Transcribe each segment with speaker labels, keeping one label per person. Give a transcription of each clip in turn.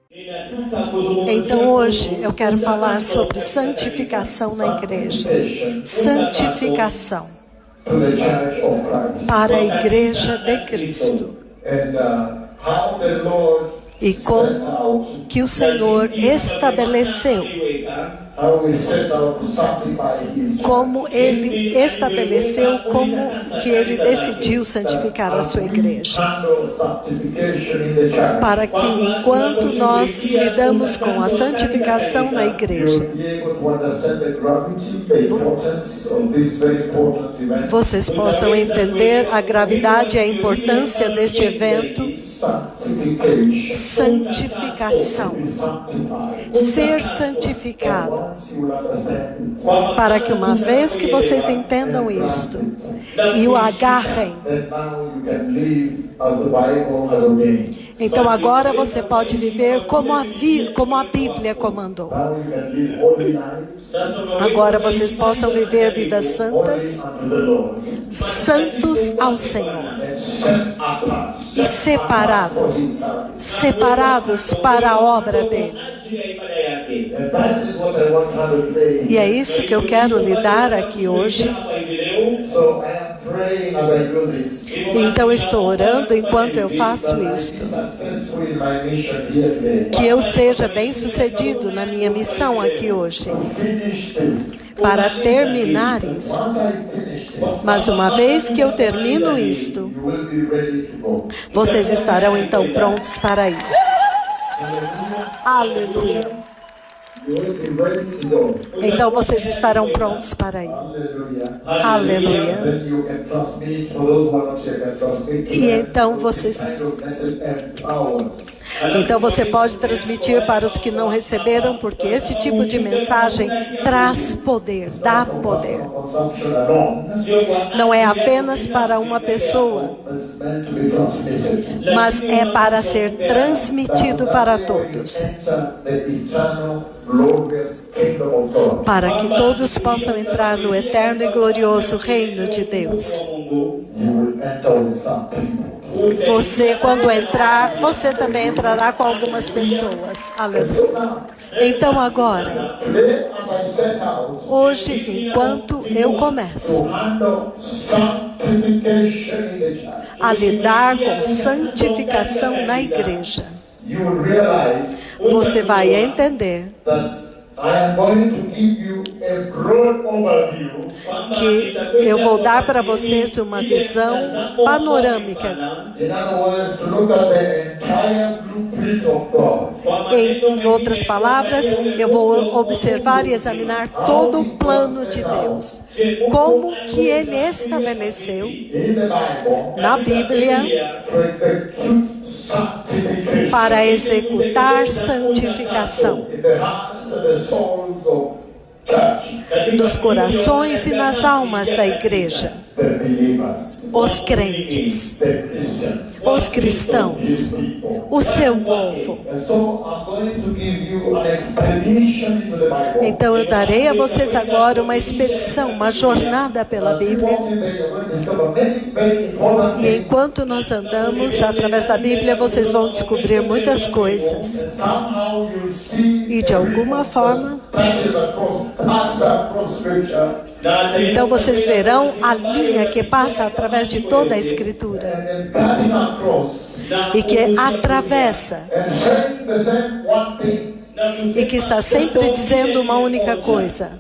Speaker 1: Então hoje eu quero falar sobre santificação na igreja. Santificação para a igreja de Cristo. E como que o Senhor estabeleceu, como Ele estabeleceu, como que Ele decidiu santificar a sua igreja. Para que enquanto nós lidamos com a santificação na igreja, vocês possam entender a gravidade e a importância deste evento. Santificação. Ser santificado. Para que uma vez que vocês entendam isto e o agarrem, então agora você pode viver como a Bíblia comandou. Agora vocês possam viver vidas santas, santos ao Senhor. E separados para a obra dele. E é isso que eu quero lhe dar aqui hoje. Então estou orando enquanto eu faço isto. Que eu seja bem-sucedido na minha missão aqui hoje. Para terminar isto. Mas uma vez que eu termino isto, vocês estarão então prontos para ir. Aleluia. Então vocês estarão prontos para ir. Aleluia. E então você pode transmitir para os que não receberam, porque este tipo de mensagem traz poder, dá poder. Não é apenas para uma pessoa, mas é para ser transmitido para todos. Para que todos possam entrar no eterno e glorioso reino de Deus. Você, quando entrar, você também entrará com algumas pessoas. Aleluia. Então agora, hoje, enquanto eu começo a lidar com santificação na igreja, você vai entender que eu vou dar para vocês uma visão panorâmica. Em outras palavras, eu vou observar e examinar todo o plano de Deus. Como que Ele estabeleceu na Bíblia para executar santificação nos corações e nas almas da igreja, os crentes, os cristãos, o seu povo. Então eu darei a vocês agora uma expedição, uma jornada pela Bíblia. E enquanto nós andamos através da Bíblia, vocês vão descobrir muitas coisas. E de alguma forma, então vocês verão a linha que passa através de toda a Escritura e que atravessa e que está sempre dizendo uma única coisa.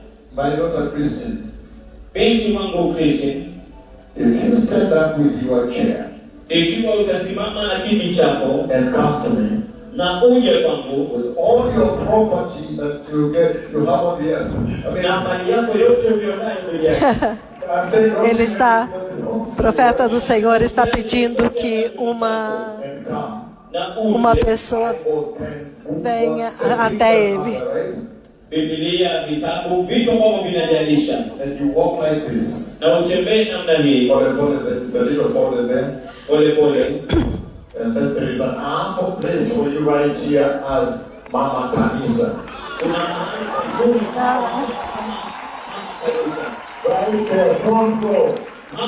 Speaker 2: If you stand up with your chair and come to me with all your property that you have on the earth.
Speaker 1: Ele está, o profeta do Senhor está pedindo que uma pessoa venha até ele.
Speaker 3: Biblia, vitabu, vitu ambavyo vinajalisha.
Speaker 2: And you walk like this.
Speaker 3: Na utembee namna hii.
Speaker 2: There's a little folded there.
Speaker 3: Pole pole.
Speaker 2: And then there is an ample place for you right here as Mama Kanisa. Right there, front row.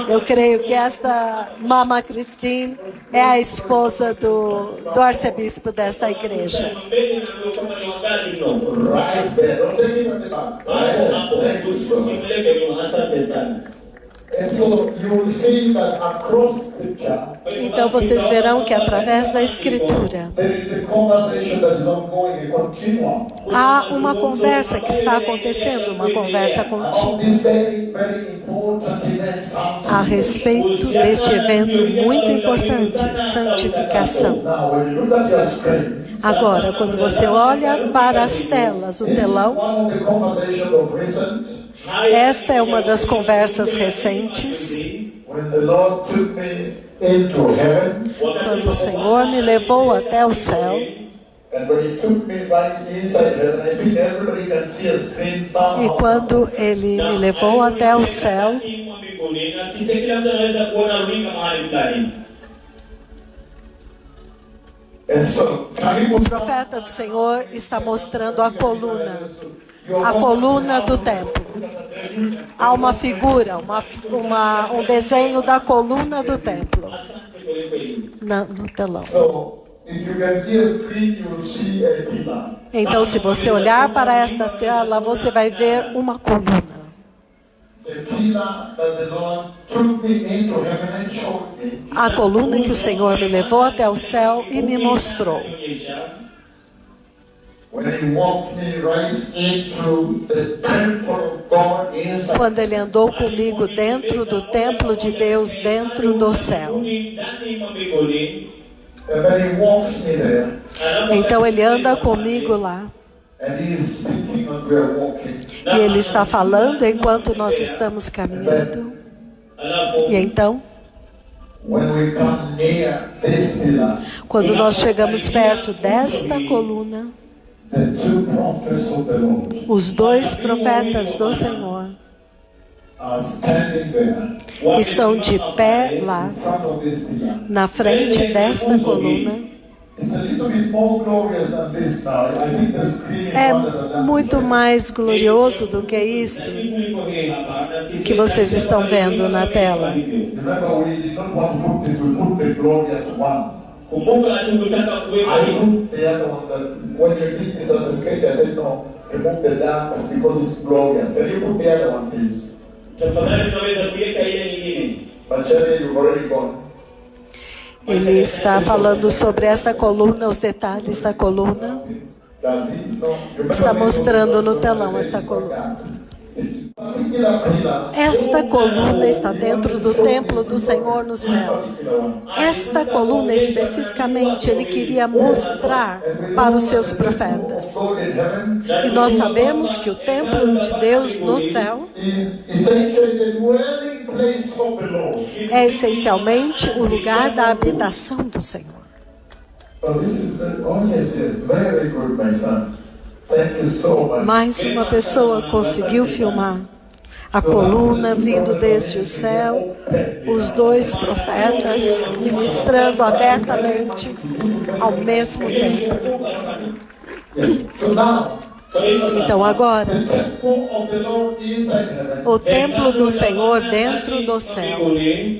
Speaker 1: Eu creio que esta Mama Christine é a esposa do arcebispo desta igreja.
Speaker 3: Mbele na kama ni wangali mno.
Speaker 2: Right there. Don't take it at the back. Right
Speaker 3: Hapo
Speaker 2: there.
Speaker 3: hapo.
Speaker 2: Thank you so much.
Speaker 3: Usimleke nyuma. Asante sana.
Speaker 2: And so you will see that across scripture,
Speaker 1: Então vocês verão que através da Escritura
Speaker 2: there is a conversation that is ongoing, a continuum.
Speaker 1: há uma conversa que está acontecendo, uma conversa
Speaker 2: About
Speaker 1: contínua
Speaker 2: this very, very important event,
Speaker 1: a respeito deste evento muito importante, santificação.
Speaker 2: Now, when you look at your screen,
Speaker 1: Agora, quando você olha para as telas, o
Speaker 2: this is
Speaker 1: telão,
Speaker 2: one of the conversations of recent,
Speaker 1: esta é uma das conversas recentes,
Speaker 2: when the Lord took me into heaven,
Speaker 1: quando o Senhor me levou até o céu.
Speaker 2: and when He took me right inside heaven, I think everybody can see a screen
Speaker 1: E
Speaker 2: somehow.
Speaker 1: quando Ele me levou até o céu,
Speaker 3: Mbinguni na kisha kila mtu anaweza kuona runinga mahali fulani.
Speaker 2: And so,
Speaker 1: o profeta do Senhor está mostrando a coluna do templo. Há uma figura, um desenho da coluna do templo no telão.
Speaker 2: so if you can see a screen, you will see a pillar.
Speaker 1: Então, se você olhar para esta tela, você vai ver uma coluna.
Speaker 2: The pillar that the Lord took me into heaven and showed me.
Speaker 1: A coluna que o Senhor me levou até o céu e me mostrou.
Speaker 2: When He walked me right into the temple of God inside.
Speaker 1: Quando Ele andou comigo dentro do templo de Deus, dentro do céu.
Speaker 2: And then He walks me there.
Speaker 1: Então Ele anda comigo lá.
Speaker 2: And He is speaking as we are walking.
Speaker 1: E Ele está falando enquanto nós estamos caminhando. E então,
Speaker 2: When we come near this pillar,
Speaker 1: quando nós chegamos perto desta coluna,
Speaker 2: the two prophets of the Lord
Speaker 1: os dois profetas do Senhor
Speaker 2: are standing there
Speaker 1: estão de pé lá,
Speaker 2: in front of this pillar.
Speaker 1: na frente desta coluna.
Speaker 2: It's a little bit more glorious than this now. I think the screen is
Speaker 1: É
Speaker 2: rather than that.
Speaker 1: muito mais glorioso do que isso que vocês estão vendo na tela.
Speaker 2: Remember, we did not want to put this, we put the glorious one.
Speaker 3: Kumbuka hatukutaka kuweka
Speaker 2: I put the other one that when you did this as a sketch, I said, no, remove the darks because it's glorious. Can you put the other one, please?
Speaker 3: tafadhali tunaweza kuweka ile nyingine.
Speaker 2: But Jerry, you've already gone.
Speaker 1: Ele está falando sobre esta coluna, os detalhes da coluna.
Speaker 2: Does he? No. Remember
Speaker 1: Está
Speaker 2: we
Speaker 1: mostrando
Speaker 2: also
Speaker 1: no telão
Speaker 2: said
Speaker 1: esta
Speaker 2: it's
Speaker 1: coluna.
Speaker 2: dark. Particular pillar.
Speaker 1: Esta coluna está dentro do templo do Senhor no céu.
Speaker 2: Particular one.
Speaker 1: Esta coluna especificamente Ele queria mostrar para os seus profetas.
Speaker 2: God in heaven
Speaker 1: E nós sabemos que o templo de Deus no céu
Speaker 2: is essentially the dwelling place of the Lord.
Speaker 1: é essencialmente o lugar da habitação do Senhor.
Speaker 2: Oh, this is very, oh yes, yes, very good, my son. Thank you so much.
Speaker 1: Mais uma pessoa conseguiu filmar a coluna vindo desde o céu, os dois profetas ministrando abertamente ao mesmo tempo.
Speaker 2: So now,
Speaker 1: Então agora,
Speaker 2: the temple of the Lord inside heaven.
Speaker 1: o templo do Senhor dentro do céu.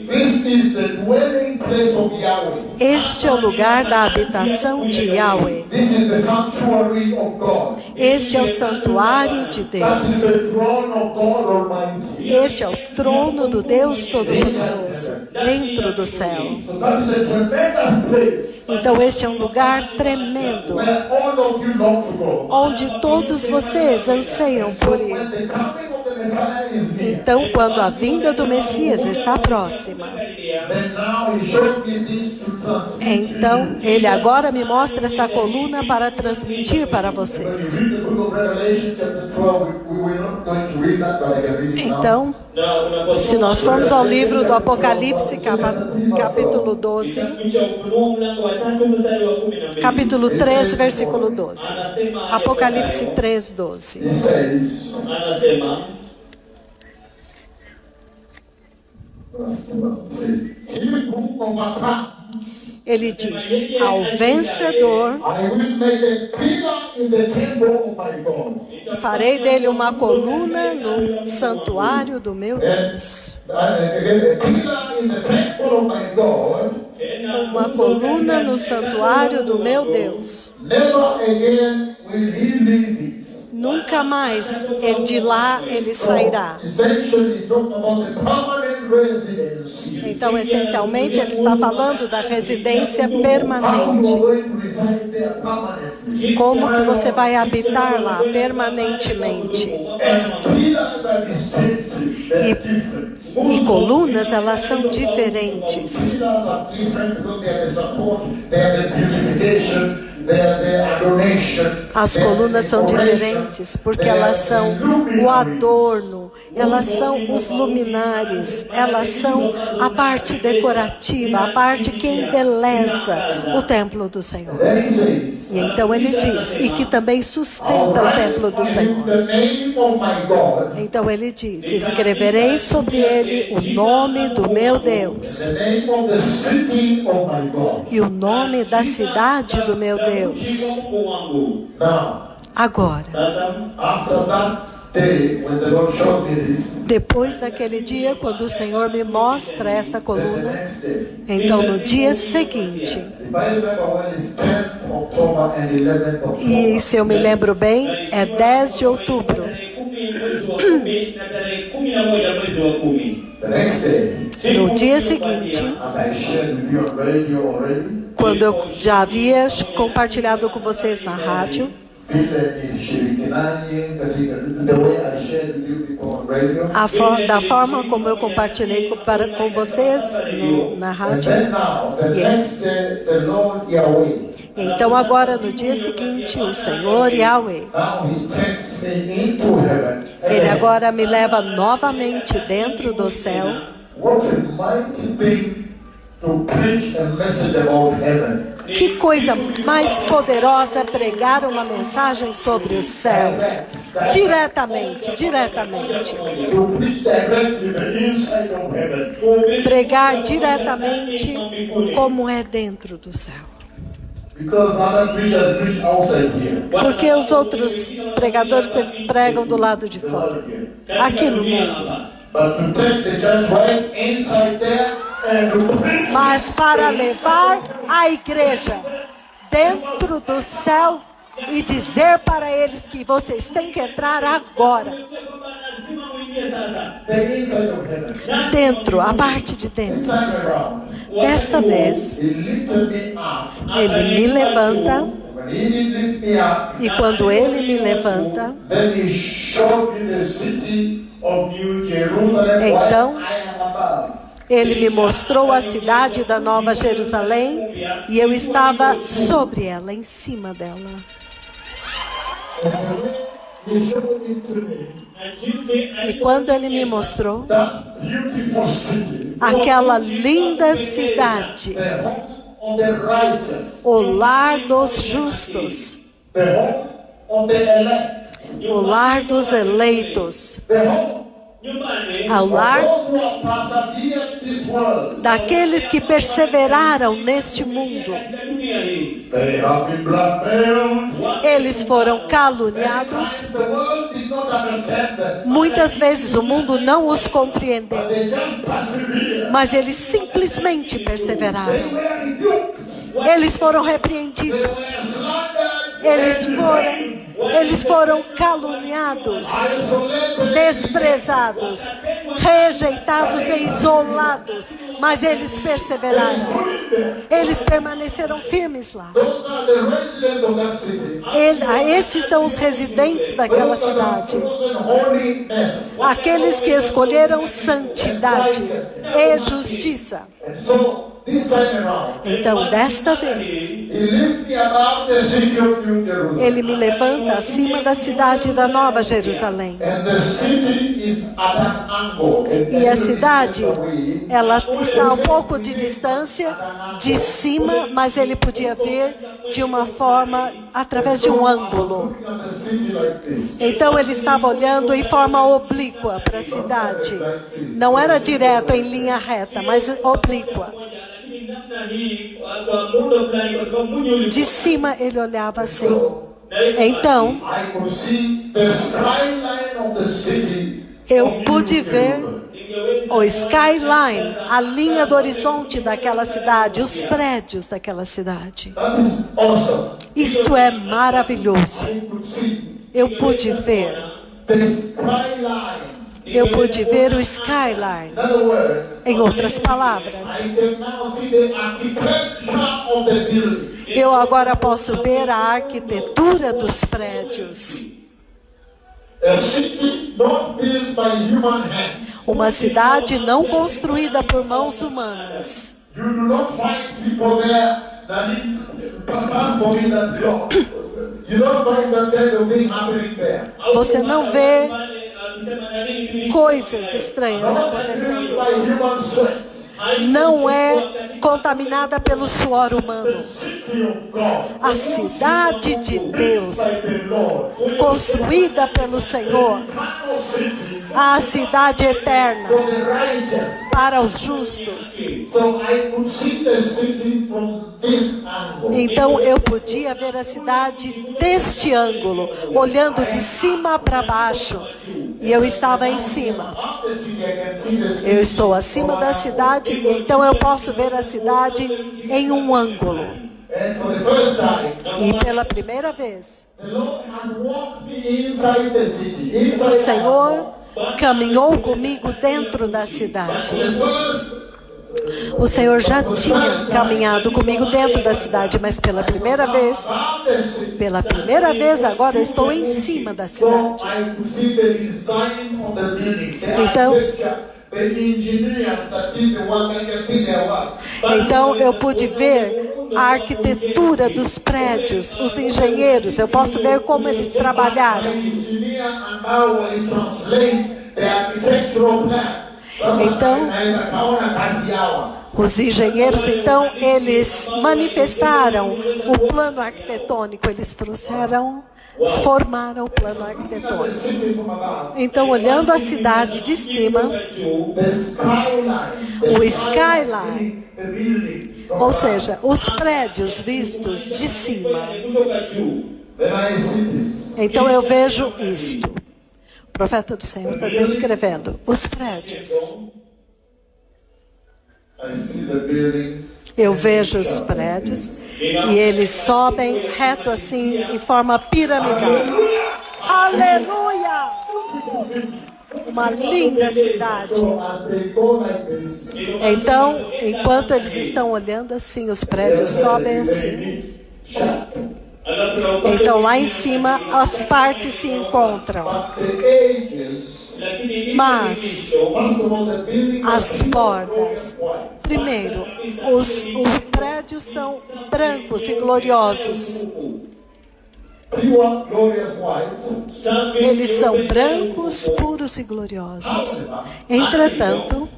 Speaker 2: This is the dwelling place of Yahweh.
Speaker 1: Este é o lugar da habitação de Yahweh.
Speaker 2: This is the sanctuary of God.
Speaker 1: Este é o santuário de
Speaker 2: That is
Speaker 1: Deus.
Speaker 2: the throne of God Almighty.
Speaker 1: Este é o trono do Deus Todo-Poderoso dentro do céu.
Speaker 2: So that is a tremendous place
Speaker 1: Então este é um lugar tremendo,
Speaker 2: where all of you long to go.
Speaker 1: onde todos vocês anseiam
Speaker 2: So
Speaker 1: por ir.
Speaker 2: when the coming of the Messiah is near,
Speaker 1: Então, quando a vinda do Messias está próxima,
Speaker 2: then now he shows me this to transmit.
Speaker 1: então Ele agora me mostra essa coluna para transmitir para
Speaker 2: When
Speaker 1: vocês.
Speaker 2: you read the book of Revelation chapter 12, we were not going to read that, but I can read it now.
Speaker 1: Então, se nós formos ao livro do Apocalipse, capítulo 12, capítulo 3, versículo 12. Apocalipse 3, 12.
Speaker 2: He says,
Speaker 3: Anasema
Speaker 2: verse 12, he says, he who overcomes
Speaker 1: Ele diz: ao vencedor
Speaker 2: I will make a pillar in the temple of my God.
Speaker 1: farei dele uma coluna no santuário do meu Deus.
Speaker 2: Again, a pillar in the temple of my God.
Speaker 1: Uma coluna no santuário do meu Deus.
Speaker 2: Never again will he leave it.
Speaker 1: Nunca mais de lá ele sairá.
Speaker 2: Essentially, it's talking about the permanent residence.
Speaker 1: Então, essencialmente, ele está falando da residência
Speaker 2: How you
Speaker 1: permanente.
Speaker 2: are going to reside there permanently.
Speaker 1: Como que você vai habitar lá permanentemente?
Speaker 2: And pillars are distinctive. They're different.
Speaker 1: E colunas, elas são diferentes.
Speaker 2: Pillars are different because they are the support, they are the beautification, they are the adoration.
Speaker 1: As colunas são diferentes porque elas são o adorno, elas são os luminares, elas são a parte decorativa, a parte que embeleza o templo do Senhor.
Speaker 2: Then he says,
Speaker 1: E então ele diz, e que também sustenta o templo do Senhor.
Speaker 2: the name of my God,
Speaker 1: Então ele diz, escreverei sobre ele o nome do meu Deus
Speaker 2: the name of the city of my God.
Speaker 1: e o nome da cidade do meu Deus.
Speaker 2: Now,
Speaker 1: Agora,
Speaker 2: after that day, when the Lord shows me this,
Speaker 1: depois daquele dia, quando o Senhor me mostra esta
Speaker 2: the
Speaker 1: coluna,
Speaker 2: next day,
Speaker 1: então no dia seguinte,
Speaker 2: if I remember when it's 10th October and 11th October,
Speaker 1: e se eu me lembro bem, é 10 de outubro,
Speaker 2: the next day,
Speaker 1: no dia seguinte,
Speaker 2: as I shared with you on radio already,
Speaker 1: quando eu já havia compartilhado com vocês na rádio,
Speaker 2: Vile nilishirikianaje katika the way I shared with you people on radio.
Speaker 1: da forma como eu compartilhei com vocês na
Speaker 2: And
Speaker 1: rádio.
Speaker 2: then now, the next day, the Lord Yahweh,
Speaker 1: Então agora no dia seguinte, o Senhor Yahweh,
Speaker 2: now He takes me into heaven.
Speaker 1: Ele agora me leva novamente dentro do céu.
Speaker 2: What a mighty thing to preach a message about heaven.
Speaker 1: Que coisa mais poderosa pregar uma mensagem sobre o céu. Diretamente.
Speaker 2: To preach directly the inside of heaven.
Speaker 1: Pregar diretamente como é dentro do céu.
Speaker 2: Because other preachers preach outside here.
Speaker 1: Porque os outros pregadores, eles pregam do lado de fora. Aqui no mundo.
Speaker 2: But to take the church right inside there and to preach.
Speaker 1: Mas para levar a igreja dentro do céu e dizer para eles que vocês têm que entrar agora.
Speaker 2: The inside of heaven.
Speaker 1: Dentro, a parte de dentro do céu. Desta vez,
Speaker 2: He lifted me up.
Speaker 1: Ele me levanta.
Speaker 2: When He did lift me up,
Speaker 1: E quando Ele me levanta,
Speaker 2: then He showed me the city of New Jerusalem
Speaker 1: Então,
Speaker 2: while I am above.
Speaker 1: Ele me mostrou a cidade da Nova Jerusalém e eu estava sobre ela, em cima dela.
Speaker 2: He showed it to me.
Speaker 1: E quando Ele me mostrou
Speaker 2: That beautiful city.
Speaker 1: aquela linda cidade,
Speaker 2: The home of the righteous.
Speaker 1: o lar dos justos,
Speaker 2: The home of the elect.
Speaker 1: o lar dos eleitos,
Speaker 2: The home
Speaker 1: ao lar
Speaker 2: of those who have persevered this world.
Speaker 1: daqueles que perseveraram neste mundo.
Speaker 2: They have been blackmailed.
Speaker 1: Eles foram caluniados.
Speaker 2: The world did not understand them.
Speaker 1: Muitas vezes o mundo não os compreendeu,
Speaker 2: They just persevered.
Speaker 1: mas eles simplesmente
Speaker 2: They
Speaker 1: perseveraram.
Speaker 2: were rebuked.
Speaker 1: Eles foram
Speaker 2: They
Speaker 1: repreendidos.
Speaker 2: were slandered.
Speaker 1: Eles foram caluniados,
Speaker 2: Isolated.
Speaker 1: desprezados, rejeitados e isolados, mas eles perseveraram. Eles permaneceram firmes lá.
Speaker 2: Those are the residents of that city.
Speaker 1: Estes são os residentes daquela
Speaker 2: Those are
Speaker 1: cidade.
Speaker 2: the chosen holiness.
Speaker 1: Aqueles que escolheram santidade e justiça.
Speaker 2: And so, this time around,
Speaker 1: Então, desta vez,
Speaker 2: He lifts me above the city of New Jerusalem.
Speaker 1: Ele me levanta acima da cidade da Nova Jerusalém.
Speaker 2: And the city is at an angle.
Speaker 1: E a cidade, ela está a um pouco de distância de cima, mas ele podia ver de uma forma, através de um ângulo.
Speaker 2: Looking at the city like this.
Speaker 1: Então ele estava olhando em forma oblíqua para a cidade. Não era direto em linha reta, mas oblíqua. De cima ele olhava assim. Então,
Speaker 2: I could see the skyline of the city.
Speaker 1: eu pude ver o skyline, a linha do horizonte daquela cidade, os prédios daquela cidade.
Speaker 2: That is awesome.
Speaker 1: Isto é maravilhoso.
Speaker 2: I could see
Speaker 1: Eu pude ver.
Speaker 2: the skyline.
Speaker 1: Eu pude ver o skyline.
Speaker 2: In other words,
Speaker 1: Em outras palavras,
Speaker 2: I can now see the architecture of the building.
Speaker 1: eu agora posso ver a arquitetura dos prédios.
Speaker 2: A city not built by human hands.
Speaker 1: Uma cidade não construída por mãos humanas.
Speaker 2: You do not find people there that need pass for me that block. You don't find that kind of thing happening there.
Speaker 1: Você não vê coisas estranhas
Speaker 2: Not
Speaker 1: acontecendo.
Speaker 2: built by human sweat.
Speaker 1: Não é contaminada pelo suor humano.
Speaker 2: The city of God
Speaker 1: A cidade de Deus,
Speaker 2: by the Lord.
Speaker 1: construída pelo Senhor,
Speaker 2: Eternal city
Speaker 1: a cidade eterna
Speaker 2: for the righteous.
Speaker 1: para os justos.
Speaker 2: So I could see the city from this angle.
Speaker 1: Então eu podia ver a cidade deste ângulo, olhando de cima para baixo. E eu estava em cima.
Speaker 2: Up the city, I can see the city.
Speaker 1: Eu estou acima da cidade, e então eu posso ver a cidade em um ângulo.
Speaker 2: And for the first time,
Speaker 1: E pela primeira vez,
Speaker 2: the Lord has walked me inside the city.
Speaker 1: o
Speaker 2: Inside
Speaker 1: Senhor caminhou comigo dentro da cidade.
Speaker 2: the first.
Speaker 1: O Senhor já tinha caminhado comigo dentro da cidade, mas pela primeira vez, agora eu estou em cima da
Speaker 2: So
Speaker 1: cidade.
Speaker 2: I could see the design of the building, the
Speaker 1: Então-
Speaker 2: architecture, the engineers that did the work. I can see their work.
Speaker 1: Então eu pude ver a arquitetura dos prédios, os engenheiros, eu posso ver como eles trabalharam.
Speaker 2: The engineer and now he translates the architectural plan.
Speaker 1: Então-
Speaker 2: Kaona kazi yao.
Speaker 1: Os engenheiros, então, eles manifestaram o plano arquitetônico, eles formaram o plano
Speaker 2: The
Speaker 1: arquitetônico.
Speaker 2: city from above.
Speaker 1: Então, olhando a cidade de cima,
Speaker 2: The skyline.
Speaker 1: o skyline,
Speaker 2: The buildings from
Speaker 1: ou
Speaker 2: above.
Speaker 1: seja, os prédios vistos de cima.
Speaker 2: Then I see this.
Speaker 1: Então eu vejo isto. O profeta do Senhor está descrevendo os prédios.
Speaker 2: I see the buildings.
Speaker 1: Eu vejo os prédios e eles sobem reto assim em forma piramidal. Aleluia! Uma linda cidade.
Speaker 2: So as they go like this,
Speaker 1: Então, enquanto eles estão olhando assim, os prédios sobem assim. Então lá em cima as partes se encontram.
Speaker 2: but the edges,
Speaker 1: Mas
Speaker 2: first of all, the building
Speaker 1: as bordas,
Speaker 2: white.
Speaker 1: primeiro, os prédios são brancos e gloriosos.
Speaker 2: Pure, glorious white.
Speaker 1: Eles são brancos, puros e gloriosos. Entretanto,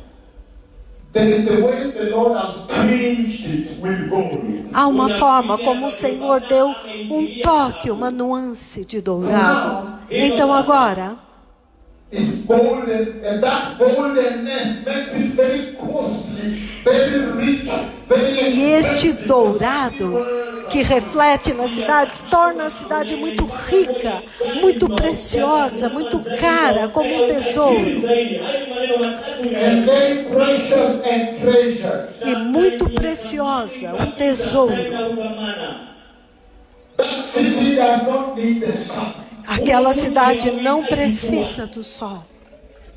Speaker 2: There is the way the Lord has tinged it with gold.
Speaker 1: há uma forma como o Senhor deu um toque, uma nuance de dourado. Então agora,
Speaker 2: It's golden, and that goldenness makes it very costly, very rich, very
Speaker 1: e este
Speaker 2: expensive.
Speaker 1: dourado que reflete na cidade torna a cidade muito rica, muito preciosa, muito cara, como um tesouro.
Speaker 2: And very precious and treasured.
Speaker 1: E muito preciosa, um tesouro.
Speaker 2: That city does not need the sun.
Speaker 1: Aquela cidade não precisa do sol.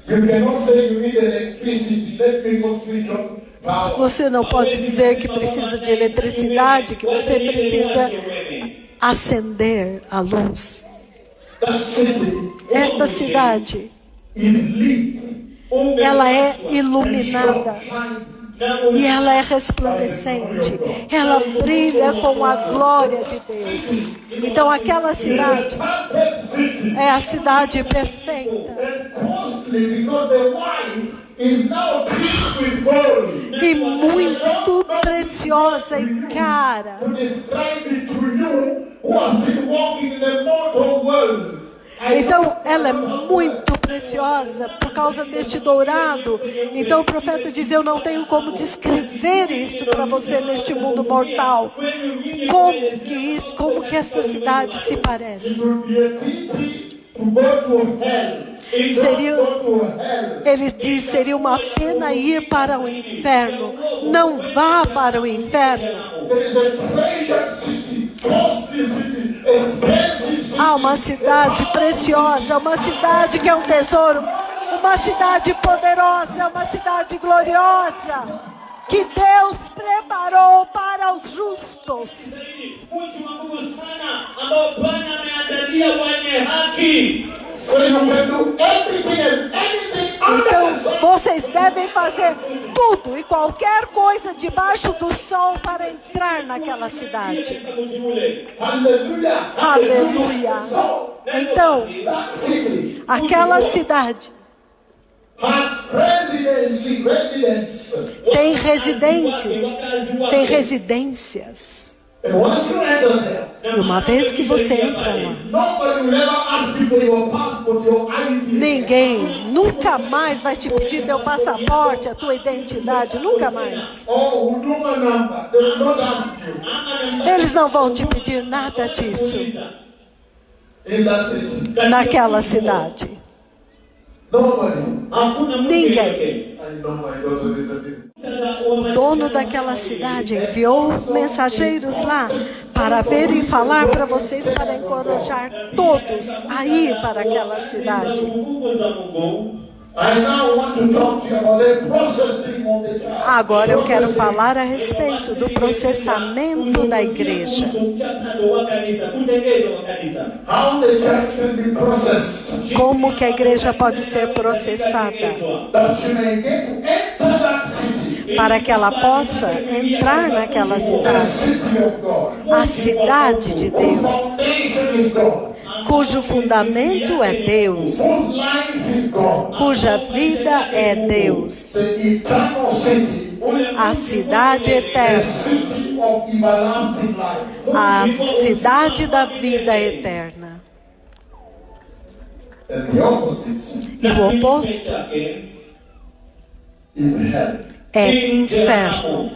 Speaker 2: You cannot say you need electricity. Let me go switch on power.
Speaker 1: Você não pode dizer que precisa de eletricidade, que você precisa acender a luz.
Speaker 2: That city
Speaker 1: Esta cidade,
Speaker 2: is lit.
Speaker 1: ela é iluminada
Speaker 2: Shine.
Speaker 1: e ela é resplandecente. Ela brilha com a glória de Deus. Então aquela cidade
Speaker 2: Perfect city.
Speaker 1: é a cidade perfeita
Speaker 2: And costly because the white is now tinged with gold.
Speaker 1: e muito preciosa e cara.
Speaker 2: To describe it to you who are still walking in the mortal world
Speaker 1: Então, ela é muito preciosa por causa deste dourado. Então, o profeta diz, eu não tenho como descrever isto para você neste mundo mortal. Como que essa cidade se parece? Ele diz, seria uma pena ir para o inferno. Não vá para o inferno. Há uma cidade preciosa, uma cidade que é um tesouro, uma cidade poderosa, uma cidade gloriosa, que Deus preparou para os justos. Então, vocês devem fazer tudo e qualquer coisa debaixo do sol para entrar naquela cidade. Aleluia. Então, aquela cidade tem residências. E uma vez que você entra lá, ninguém nunca mais vai te pedir teu passaporte, a tua identidade, nunca mais. Eles não vão te pedir nada disso naquela cidade. Ninguém. O dono daquela cidade enviou mensageiros lá para ver e falar para vocês, para encorajar todos a ir para aquela cidade. Agora eu quero falar a respeito do processamento da igreja. Como que a igreja pode ser processada? Para que ela possa entrar naquela cidade. A cidade de Deus, cujo fundamento é Deus, cuja vida é Deus, a cidade eterna, a cidade da vida eterna. E o oposto é inferno.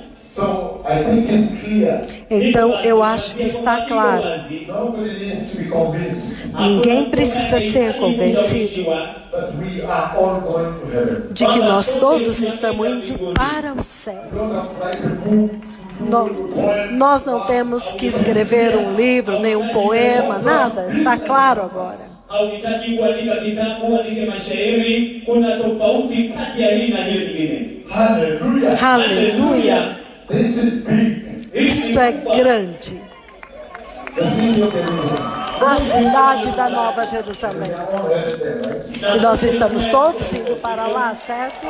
Speaker 1: Então, eu acho que está claro. Ninguém precisa ser convencido de que nós todos estamos indo para o céu. Nós não temos que escrever um livro, nem um poema, nada. Está claro agora. Aleluia. Isto é grande. A cidade da Nova Jerusalém. E nós estamos todos indo para lá, certo?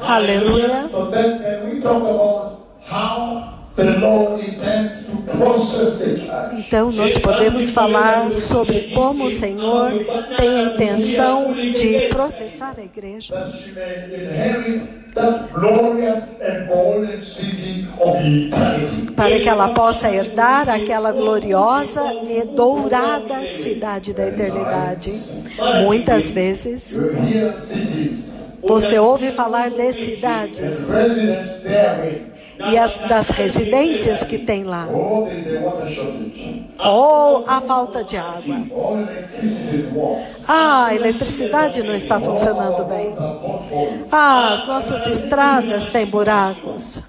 Speaker 1: Aleluia.
Speaker 2: So then can we talk about how the Lord intends to process the church?
Speaker 1: Então, nós podemos falar sobre como o Senhor tem a intenção de processar a igreja
Speaker 2: That she may inherit that glorious and golden city of eternity.
Speaker 1: para que ela possa herdar aquela gloriosa e dourada cidade da eternidade. Muitas vezes,
Speaker 2: You hear cities
Speaker 1: você ouve falar de cidades
Speaker 2: and residents therein.
Speaker 1: e das residências que tem lá.
Speaker 2: Oh, there is a water shortage.
Speaker 1: Ou a falta de água.
Speaker 2: Oh, electricity is worse.
Speaker 1: A eletricidade não está funcionando bem. As nossas estradas têm buracos.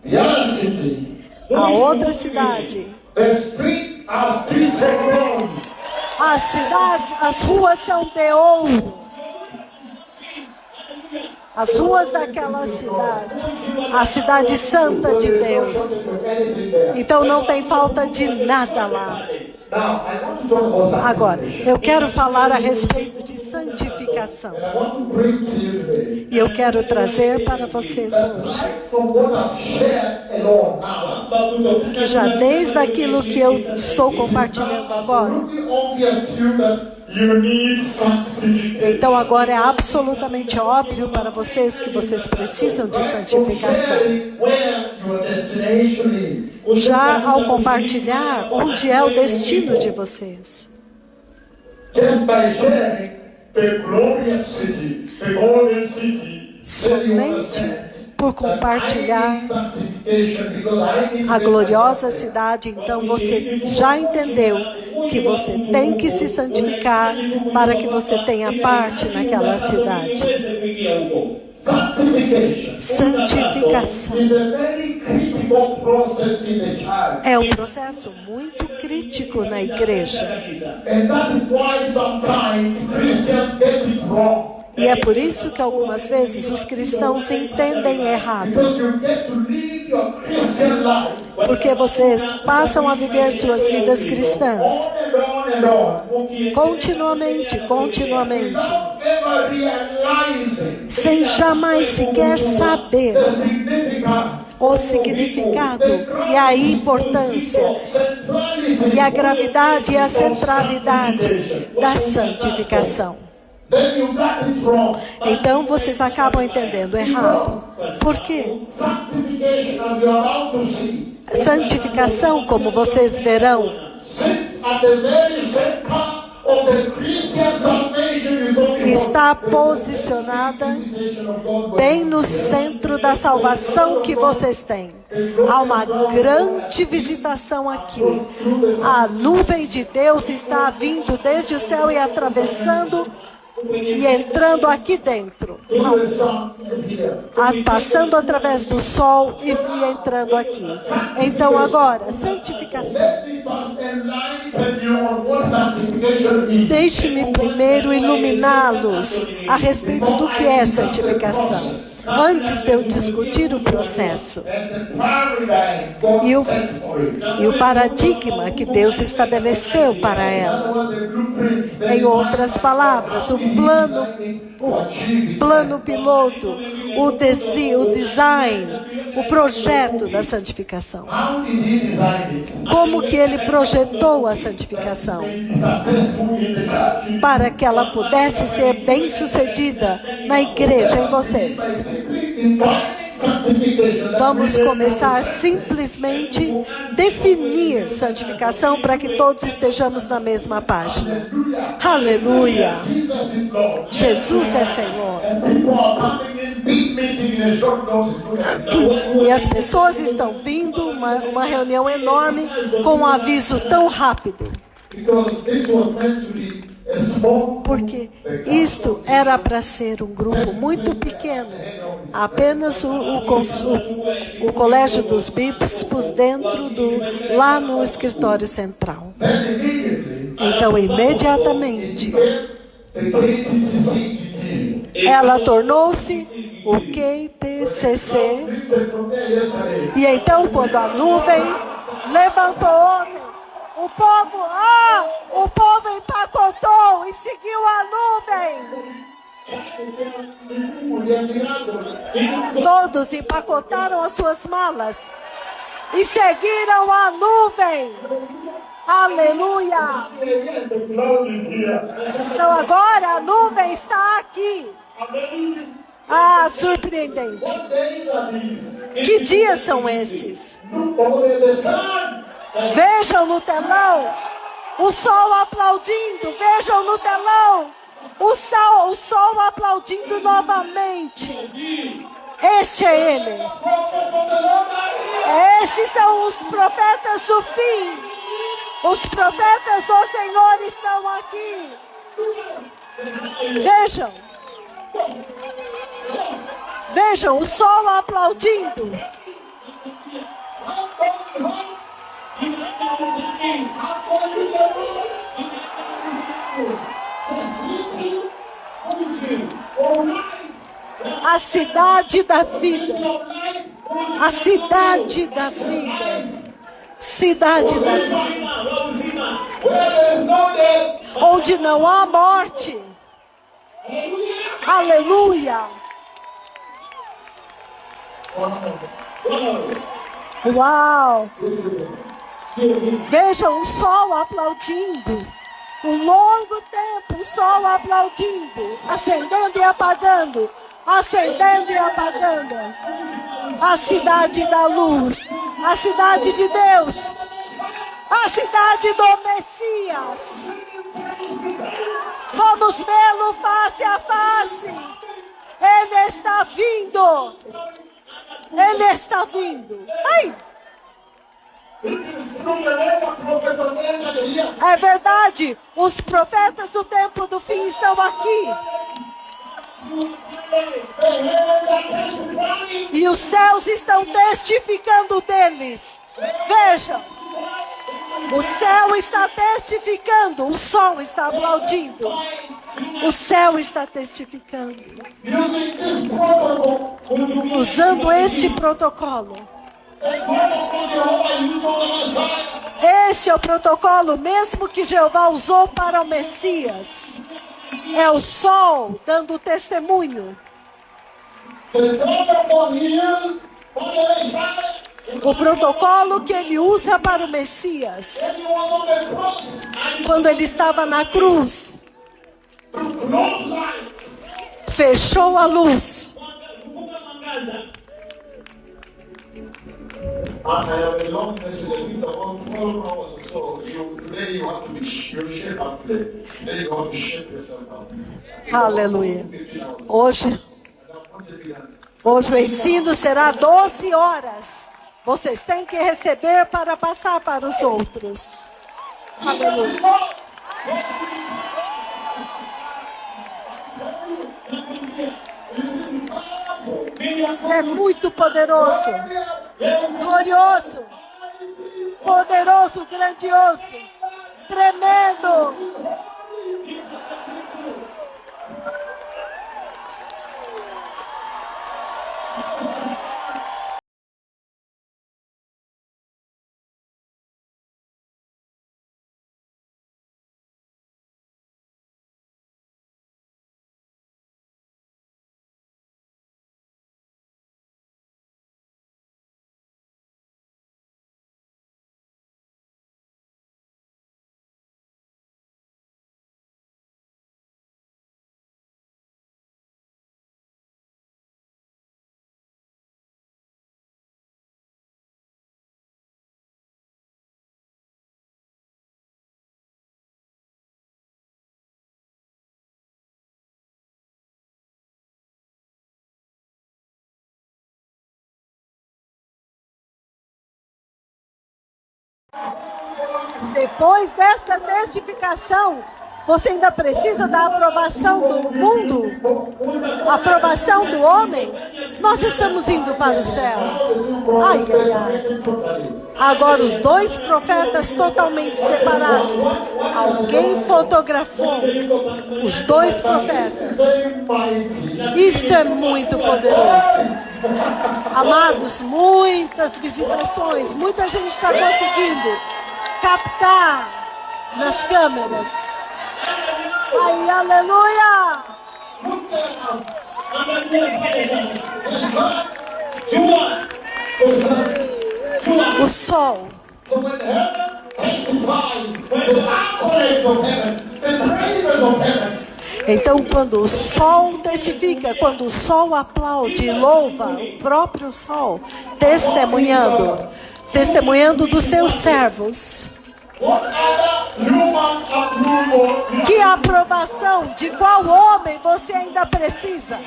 Speaker 2: The other city,
Speaker 1: A outra cidade,
Speaker 2: the streets are streets of gold.
Speaker 1: as ruas são de ouro. As ruas daquela cidade, a cidade santa de Deus. Então não tem falta de nada lá.
Speaker 2: Now, I want to talk about
Speaker 1: Agora,
Speaker 2: sanctification.
Speaker 1: eu quero falar a respeito de santificação.
Speaker 2: I want to bring to you today
Speaker 1: E eu quero trazer para vocês hoje
Speaker 2: from what I've shared alone now.
Speaker 1: que já desde aquilo que eu estou compartilhando agora, então agora é absolutamente óbvio para vocês que vocês precisam de santificação. Já ao compartilhar onde é o destino de vocês. Somente por compartilhar a gloriosa cidade, então você já entendeu que você tem que se santificar para que você tenha parte naquela cidade. Santificação é um processo muito crítico na igreja. E é por isso que algumas vezes os cristãos entendem errado. Porque vocês passam a viver suas vidas cristãs continuamente, sem jamais sequer saber o significado e a importância e a gravidade e a centralidade da santificação. Então vocês acabam entendendo errado. Por quê? Santificação, como vocês verão, está posicionada bem no centro da salvação que vocês têm. Há uma grande visitação aqui. A nuvem de Deus está vindo desde o céu e atravessando e entrando aqui dentro, passando através do sol e entrando aqui. Então agora, santificação. Deixe-me primeiro iluminá-los a respeito do que é santificação, antes de eu discutir o processo e o paradigma que Deus estabeleceu para ela. Em outras palavras, o plano piloto, o design, o projeto da santificação. Como que ele projetou a santificação? Para que ela pudesse ser bem-sucedida na igreja, em vocês. Vamos começar simplesmente definir santificação para que todos estejamos na mesma página. Aleluia! Jesus é Senhor. E as pessoas estão vindo, uma reunião enorme, com um aviso tão rápido. Porque isto era para ser um grupo muito pequeno. Apenas o colégio dos bispos lá no escritório central. Então, imediatamente, ela tornou-se o QTCC. E então, quando a nuvem levantou, o povo empacotou e seguiu a nuvem. Todos empacotaram as suas malas e seguiram a nuvem. Aleluia! Então agora a nuvem está aqui. Ah, surpreendente. Que dias são estes? Vejam no telão o sol aplaudindo. Vejam no telão o sol aplaudindo novamente. Este é ele. Estes são os profetas do fim. Os profetas do Senhor estão aqui. Vejam o sol aplaudindo. A cidade da vida. A cidade da vida. Cidade da vida. Onde não há morte. Aleluia. Uau! Vejam o sol aplaudindo. Um longo tempo o sol aplaudindo. Acendendo e apagando. Acendendo e apagando. A cidade da luz. A cidade de Deus. A cidade do Messias. Vamos vê-lo face a face. Ele está vindo. Ele está vindo. Ai! É verdade. Os profetas do tempo do fim estão aqui. E os céus estão testificando deles. Vejam. O céu está testificando. O sol está aplaudindo. O céu está testificando. Usando este protocolo. Este é o protocolo mesmo que Jeová usou para o Messias. É o sol dando testemunho. O protocolo que ele usa para o Messias. Quando ele estava na cruz. Fechou a luz.
Speaker 2: I have a long message. I think it's about 12 hours or so. Today you have to be shape up today. Today you have to shape yourself up.
Speaker 1: Aleluia. Hoje o ensino será 12 horas. Vocês têm que receber para passar para os outros. Aleluia. É muito poderoso, glorioso, poderoso, grandioso, tremendo. Depois desta testificação, você ainda precisa da aprovação do mundo, aprovação do homem. Nós estamos indo para o céu. Ai, ai, ai. Agora os dois profetas totalmente separados. Alguém fotografou os dois profetas. Isto é muito poderoso. Amados, muitas visitações, muita gente está conseguindo captar nas câmeras. Ai, aleluia! O sol. Então, quando o sol testifica, quando o sol aplaude e louva, o próprio sol, testemunhando dos seus servos. Que aprovação? De qual homem você ainda precisa?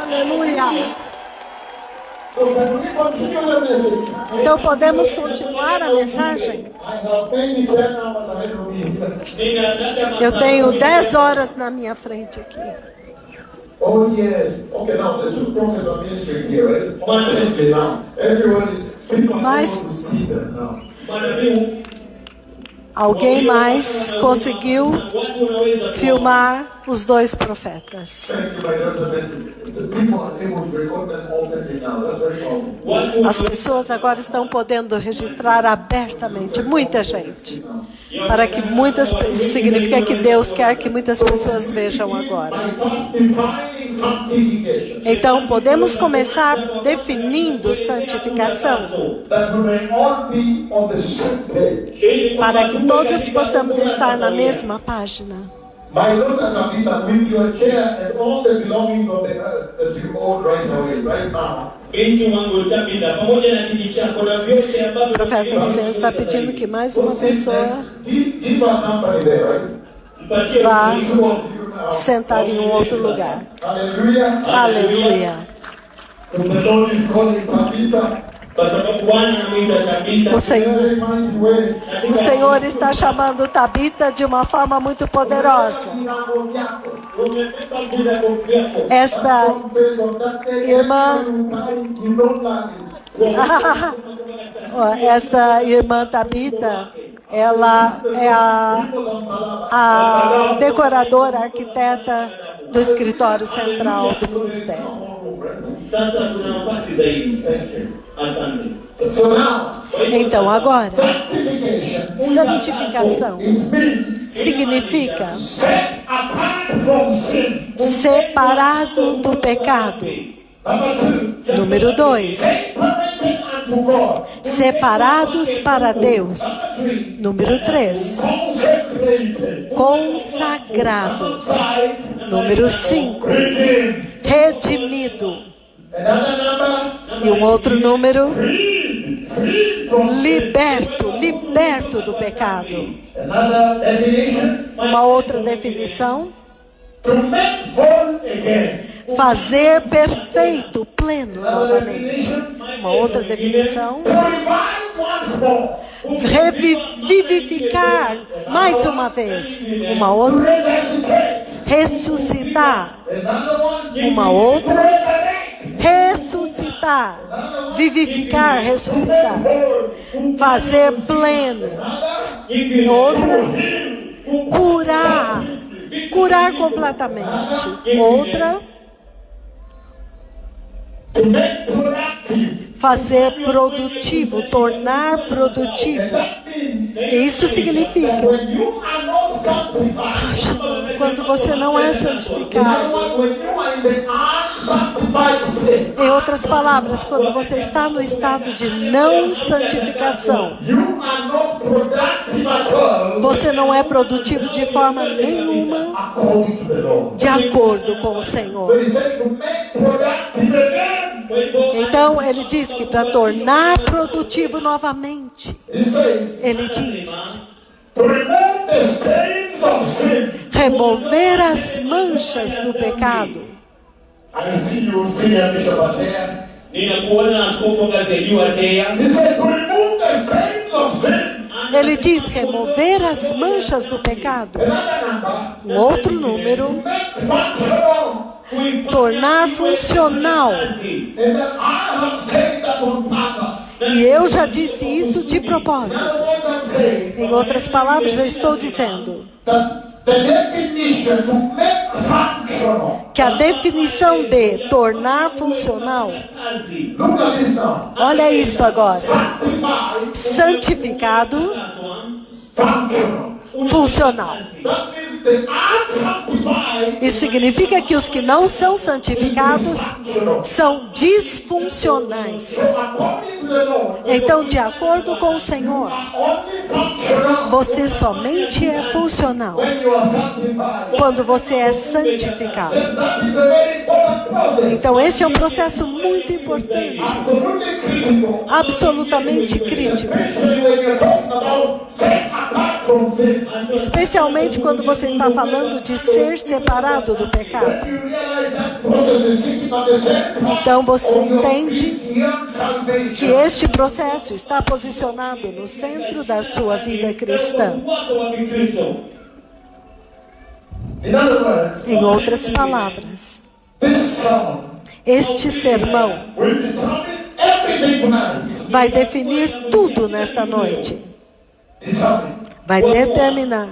Speaker 1: Aleluia. Então podemos continuar a mensagem? Eu tenho 10 horas na minha frente aqui.
Speaker 2: Oh yes. Okay, now the two prophets are ministering here, right? Permanently now. Everyone is people are able to see them now.
Speaker 1: Alguém mais conseguiu
Speaker 3: Watu wanaweza kuwa-
Speaker 1: filmar os dois profetas.
Speaker 2: Thank you, my daughter. The people are able to record them openly now. That's very powerful.
Speaker 3: Watu
Speaker 1: As pessoas agora estão podendo registrar abertamente, muita gente. Para que isso significa que Deus quer que muitas pessoas vejam agora.
Speaker 2: By first defining sanctification,
Speaker 1: Então, podemos começar definindo santificação,
Speaker 2: that we may all be on the same page.
Speaker 1: para que todos possamos estar na mesma página.
Speaker 2: My daughter Tabitha, with your chair and all the belongings of the earth that you own right now,
Speaker 3: binti wangu Tabitha, pamoja na kiti chako na vyote ambavyo
Speaker 1: O profeta do Senhor está pedindo que mais uma pessoa
Speaker 2: give our company there, right?
Speaker 3: mpatie
Speaker 1: vá
Speaker 3: ushirika.
Speaker 2: Two of you now.
Speaker 1: sentar em um outro lugar.
Speaker 2: Hallelujah.
Speaker 1: Aleluia.
Speaker 2: The Lord is calling Tabitha
Speaker 3: Kwa sababu Bwana anamuita Tabitha
Speaker 1: O
Speaker 2: in a
Speaker 1: Senhor,
Speaker 2: very mighty way.
Speaker 1: o Senhor está chamando Tabita de uma forma muito poderosa.
Speaker 3: umebeba vidago vyako.
Speaker 1: Esta irmã, esta irmã Tabita, ela é a decoradora, arquiteta do escritório central do ministério.
Speaker 3: Sasa kuna nafasi zaidi.
Speaker 2: Thank you.
Speaker 3: Asante.
Speaker 2: So now,
Speaker 1: Então, agora,
Speaker 2: sanctification,
Speaker 1: santificação
Speaker 2: it means
Speaker 1: significa
Speaker 2: set apart from sin.
Speaker 1: separado do pecado.
Speaker 2: Number 2,
Speaker 1: Número 2,
Speaker 2: separated unto God.
Speaker 1: separados para Deus.
Speaker 2: Number 3,
Speaker 1: Número 3,
Speaker 2: consecrated.
Speaker 1: consagrados.
Speaker 2: 5,
Speaker 1: Número 5,
Speaker 2: redeemed.
Speaker 1: redimido.
Speaker 2: Another number,
Speaker 1: E um outro número,
Speaker 2: freed from sin.
Speaker 1: liberto do pecado.
Speaker 2: Another definition,
Speaker 1: Uma outra definição,
Speaker 2: to make whole again.
Speaker 1: fazer perfeito, pleno
Speaker 2: Another
Speaker 1: novamente.
Speaker 2: definition,
Speaker 1: Uma outra definição,
Speaker 2: to revive once more.
Speaker 1: vivificar mais uma vez. Uma outra,
Speaker 2: Resuscitate.
Speaker 1: ressuscitar.
Speaker 2: Another one,
Speaker 1: Uma outra,
Speaker 2: resurrect.
Speaker 1: ressuscitar. Vivificar, ressuscitar. Fazer pleno. Outra, curar. Curar completamente. Outra,
Speaker 2: To make productive.
Speaker 1: fazer produtivo, tornar produtivo.
Speaker 2: That means
Speaker 1: Isso significa,
Speaker 2: when you are not sanctified,
Speaker 1: quando você não é
Speaker 2: in
Speaker 1: santificado.
Speaker 2: other words, when you are in the unsanctified state,
Speaker 1: Em outras palavras, quando você está no estado de não santificação,
Speaker 2: you are not productive at all
Speaker 1: você não é produtivo de forma nenhuma
Speaker 2: according to the Lord.
Speaker 1: de acordo com o
Speaker 2: So
Speaker 1: Senhor.
Speaker 2: he said to make productive again.
Speaker 1: Então, ele diz que para tornar produtivo novamente,
Speaker 2: He says
Speaker 1: ele diz,
Speaker 2: to remove the stains of sin.
Speaker 1: remover as manchas do pecado.
Speaker 2: I see you, Senior Bishop Atea.
Speaker 3: Ninakuona askofu ngazi ya juu Atea.
Speaker 2: He said to remove the stains of sin.
Speaker 1: Ele diz remover as manchas do pecado.
Speaker 2: Another number,
Speaker 1: Um outro número,
Speaker 2: make functional.
Speaker 1: tornar funcional.
Speaker 2: And then I have said that on purpose.
Speaker 1: E eu já disse isso de propósito.
Speaker 2: That's what I'm saying.
Speaker 1: Em outras palavras, eu estou dizendo
Speaker 2: That the definition to make functional.
Speaker 1: que a definição de tornar funcional,
Speaker 3: Kazi.
Speaker 2: Look at this now.
Speaker 1: olha isso agora,
Speaker 2: Sanctified,
Speaker 1: santificado,
Speaker 2: functional.
Speaker 1: funcional.
Speaker 2: That means the unsanctified
Speaker 1: Isso significa que os que não são santificados são disfuncionais.
Speaker 2: according to the Lord.
Speaker 1: Então, de acordo com o Senhor,
Speaker 2: Only functional
Speaker 1: você somente é funcional
Speaker 2: when you are sanctified.
Speaker 1: quando você é santificado.
Speaker 2: Then that is a very important process.
Speaker 1: Então, esse é um processo muito importante,
Speaker 2: Absolutely critical.
Speaker 1: absolutamente crítico.
Speaker 2: Especially when you're talking about set apart from sin.
Speaker 1: Especialmente quando você está falando de ser separado do pecado.
Speaker 2: You realize that process is sitting at the center
Speaker 1: Então você
Speaker 2: of your
Speaker 1: entende
Speaker 2: Christian
Speaker 1: que
Speaker 2: salvation.
Speaker 1: este processo está posicionado no centro da sua vida cristã.
Speaker 3: Wako wa Kikristo.
Speaker 2: In other words,
Speaker 1: Em outras palavras,
Speaker 2: this sermon
Speaker 1: este sermão
Speaker 2: will determine everything tonight.
Speaker 1: vai definir tudo nesta noite.
Speaker 2: Determine.
Speaker 1: vai determinar,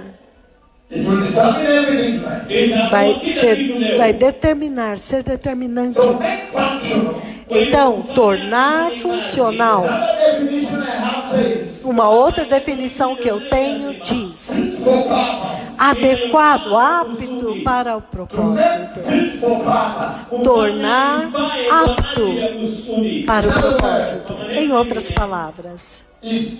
Speaker 2: It will determine everything tonight.
Speaker 1: vai determinar, ser determinante.
Speaker 2: So make functional.
Speaker 1: Então, tornar funcional.
Speaker 2: Another definition I have says,
Speaker 1: Uma outra definição que eu tenho diz:
Speaker 2: fit for purpose.
Speaker 1: adequado, apto para o propósito.
Speaker 2: Fit for purpose.
Speaker 1: Tornar apto para o propósito. Em outras palavras,
Speaker 2: If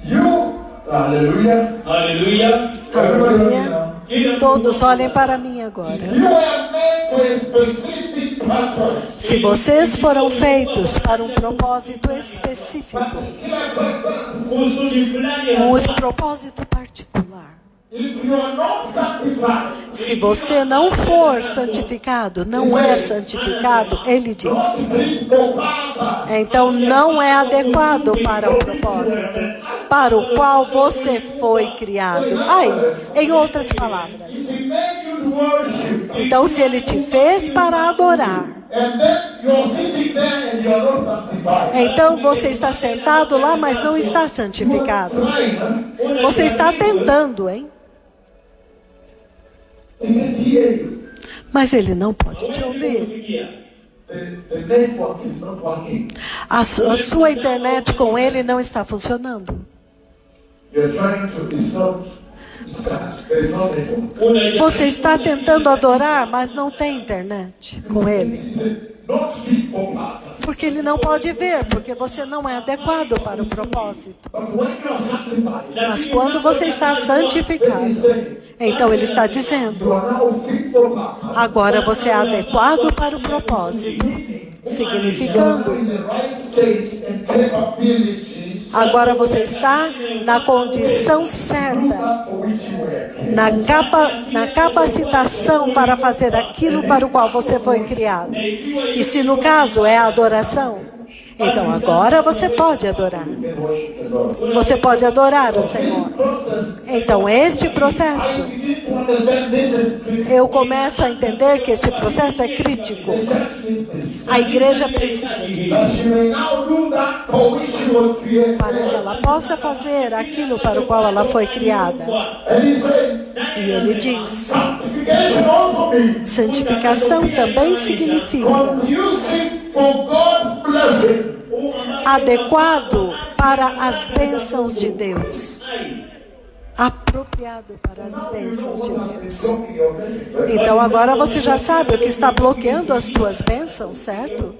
Speaker 2: you, hallelujah,
Speaker 3: Aleluia.
Speaker 1: aleluia. Todos olhem para mim agora.
Speaker 2: you are made for a specific purpose.
Speaker 1: Se vocês foram feitos para um propósito específico,
Speaker 2: Particular purpose.
Speaker 3: Kusudi fulani
Speaker 1: um propósito particular.
Speaker 2: If you are not sanctified,
Speaker 1: Se você não for santificado, não é santificado, ele diz.
Speaker 2: not fit for purpose.
Speaker 1: Então não é adequado para o propósito para o qual você foi criado. Aí, em outras palavras.
Speaker 2: He made you to worship,
Speaker 1: Então, se ele te fez para adorar,
Speaker 2: and then you're sitting there and you're not sanctified.
Speaker 1: então você está sentado lá, mas não está santificado.
Speaker 2: Trying, huh?
Speaker 1: Você está tentando, hein?
Speaker 2: He can hear you.
Speaker 1: Mas ele não pode te ouvir.
Speaker 3: kusikia.
Speaker 2: The network is not working.
Speaker 1: A sua internet com ele não está funcionando.
Speaker 2: You're trying to, it's not, there is no network.
Speaker 1: Você está tentando adorar, mas não tem internet com ele.
Speaker 2: He said, not fit for purpose.
Speaker 1: Porque ele não pode ver, porque você não é adequado para o propósito.
Speaker 2: But when you're sanctified,
Speaker 1: Mas quando você está santificado, então ele está dizendo,
Speaker 2: you are now fit for purpose.
Speaker 1: agora você é adequado para o propósito, significando,
Speaker 2: In the right state and capabilities
Speaker 1: agora você está na condição certa,
Speaker 2: for which you were.
Speaker 1: na capacitação para fazer aquilo para o qual você foi criado. E se no caso é a adoração, então agora você pode adorar.
Speaker 2: You can worship the Lord.
Speaker 1: Você pode adorar o Senhor.
Speaker 2: Process,
Speaker 1: Então este processo,
Speaker 2: I begin to understand this is critical.
Speaker 1: eu começo a entender que este processo é crítico.
Speaker 2: The church needs this.
Speaker 1: A igreja precisa disso.
Speaker 2: That she may now do that for which she was created.
Speaker 1: Para que ela possa fazer aquilo para o qual ela foi criada.
Speaker 2: And he says,
Speaker 1: E ele diz,
Speaker 2: sanctification also means
Speaker 1: santificação também significa
Speaker 2: conducive for God's blessing.
Speaker 1: adequado para as bênçãos de Deus. Apropriado para as bênçãos de Deus.
Speaker 2: Blocking your blessing.
Speaker 1: Então agora você já sabe o que está bloqueando as tuas bênçãos, certo?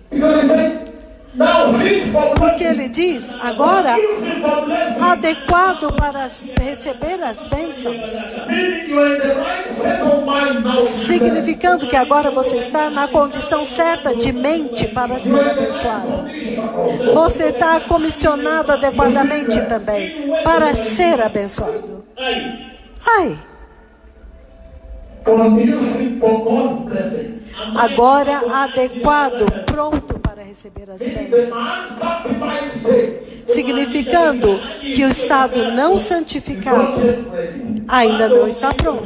Speaker 2: Because he said, now fit for
Speaker 1: Porque
Speaker 2: blessing.
Speaker 1: ele diz, agora
Speaker 2: Fit for blessing.
Speaker 1: adequado para receber as bênçãos.
Speaker 2: Meaning you are in the right state of mind now.
Speaker 1: Significando que agora você está na condição certa de mente para ser abençoado. Você está comissionado adequadamente também para ser abençoado. Ai,
Speaker 2: Conducive for God's blessings.
Speaker 1: agora adequado, pronto para receber as
Speaker 2: In the
Speaker 1: bênçãos.
Speaker 2: unsanctified state,
Speaker 1: Significando que o estado não santificado ainda não está pronto.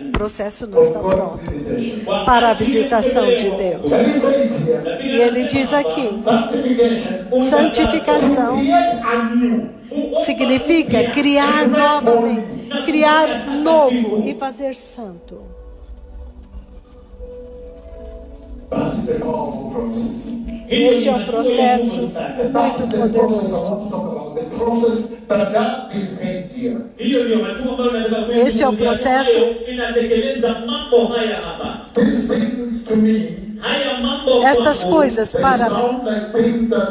Speaker 1: O processo não está pronto
Speaker 2: visitation.
Speaker 1: para a visitação de Deus.
Speaker 2: And he says here,
Speaker 1: E ele diz aqui,
Speaker 2: sanctification
Speaker 1: santificação
Speaker 2: create anew.
Speaker 1: significa criar novamente, criar novo e fazer santo.
Speaker 2: That is a powerful process.
Speaker 1: Este é um processo
Speaker 2: That's
Speaker 1: muito
Speaker 2: the process I
Speaker 1: poderoso.
Speaker 2: want to talk about. The process that does these things here.
Speaker 3: Hiyo ndio hatua ambayo nataka
Speaker 1: Este é o processo.
Speaker 3: inatekeleza mambo haya hapa.
Speaker 2: These things to me
Speaker 3: Haya mambo
Speaker 1: Estas
Speaker 3: kwangu,
Speaker 1: coisas
Speaker 2: they
Speaker 1: para
Speaker 2: sound like things that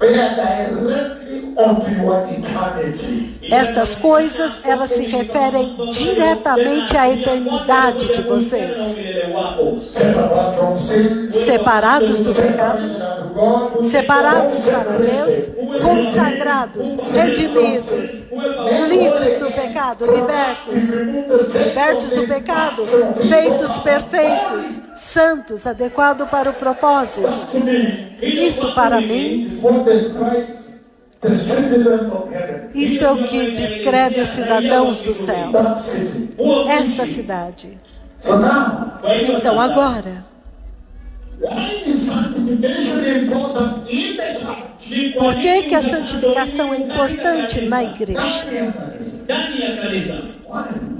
Speaker 2: bear directly onto your eternity.
Speaker 1: estas coisas, elas se referem diretamente à eternidade de vocês.
Speaker 3: milele wako.
Speaker 2: Set apart from sin,
Speaker 1: Separados do pecado,
Speaker 2: unto God,
Speaker 1: separados para Deus, consagrados, redimidos, livres do pecado, libertos do pecado, feitos perfeitos, santos, adequados para o propósito. Isto para mim,
Speaker 2: is what describes the citizens of heaven.
Speaker 1: isto é o que descreve os cidadãos do céu,
Speaker 2: That city.
Speaker 1: esta cidade.
Speaker 2: So now,
Speaker 1: Então agora,
Speaker 2: why is sanctification important in the church?
Speaker 3: Ni
Speaker 1: Por que que a santificação é importante na igreja?
Speaker 3: ndani ya kanisa?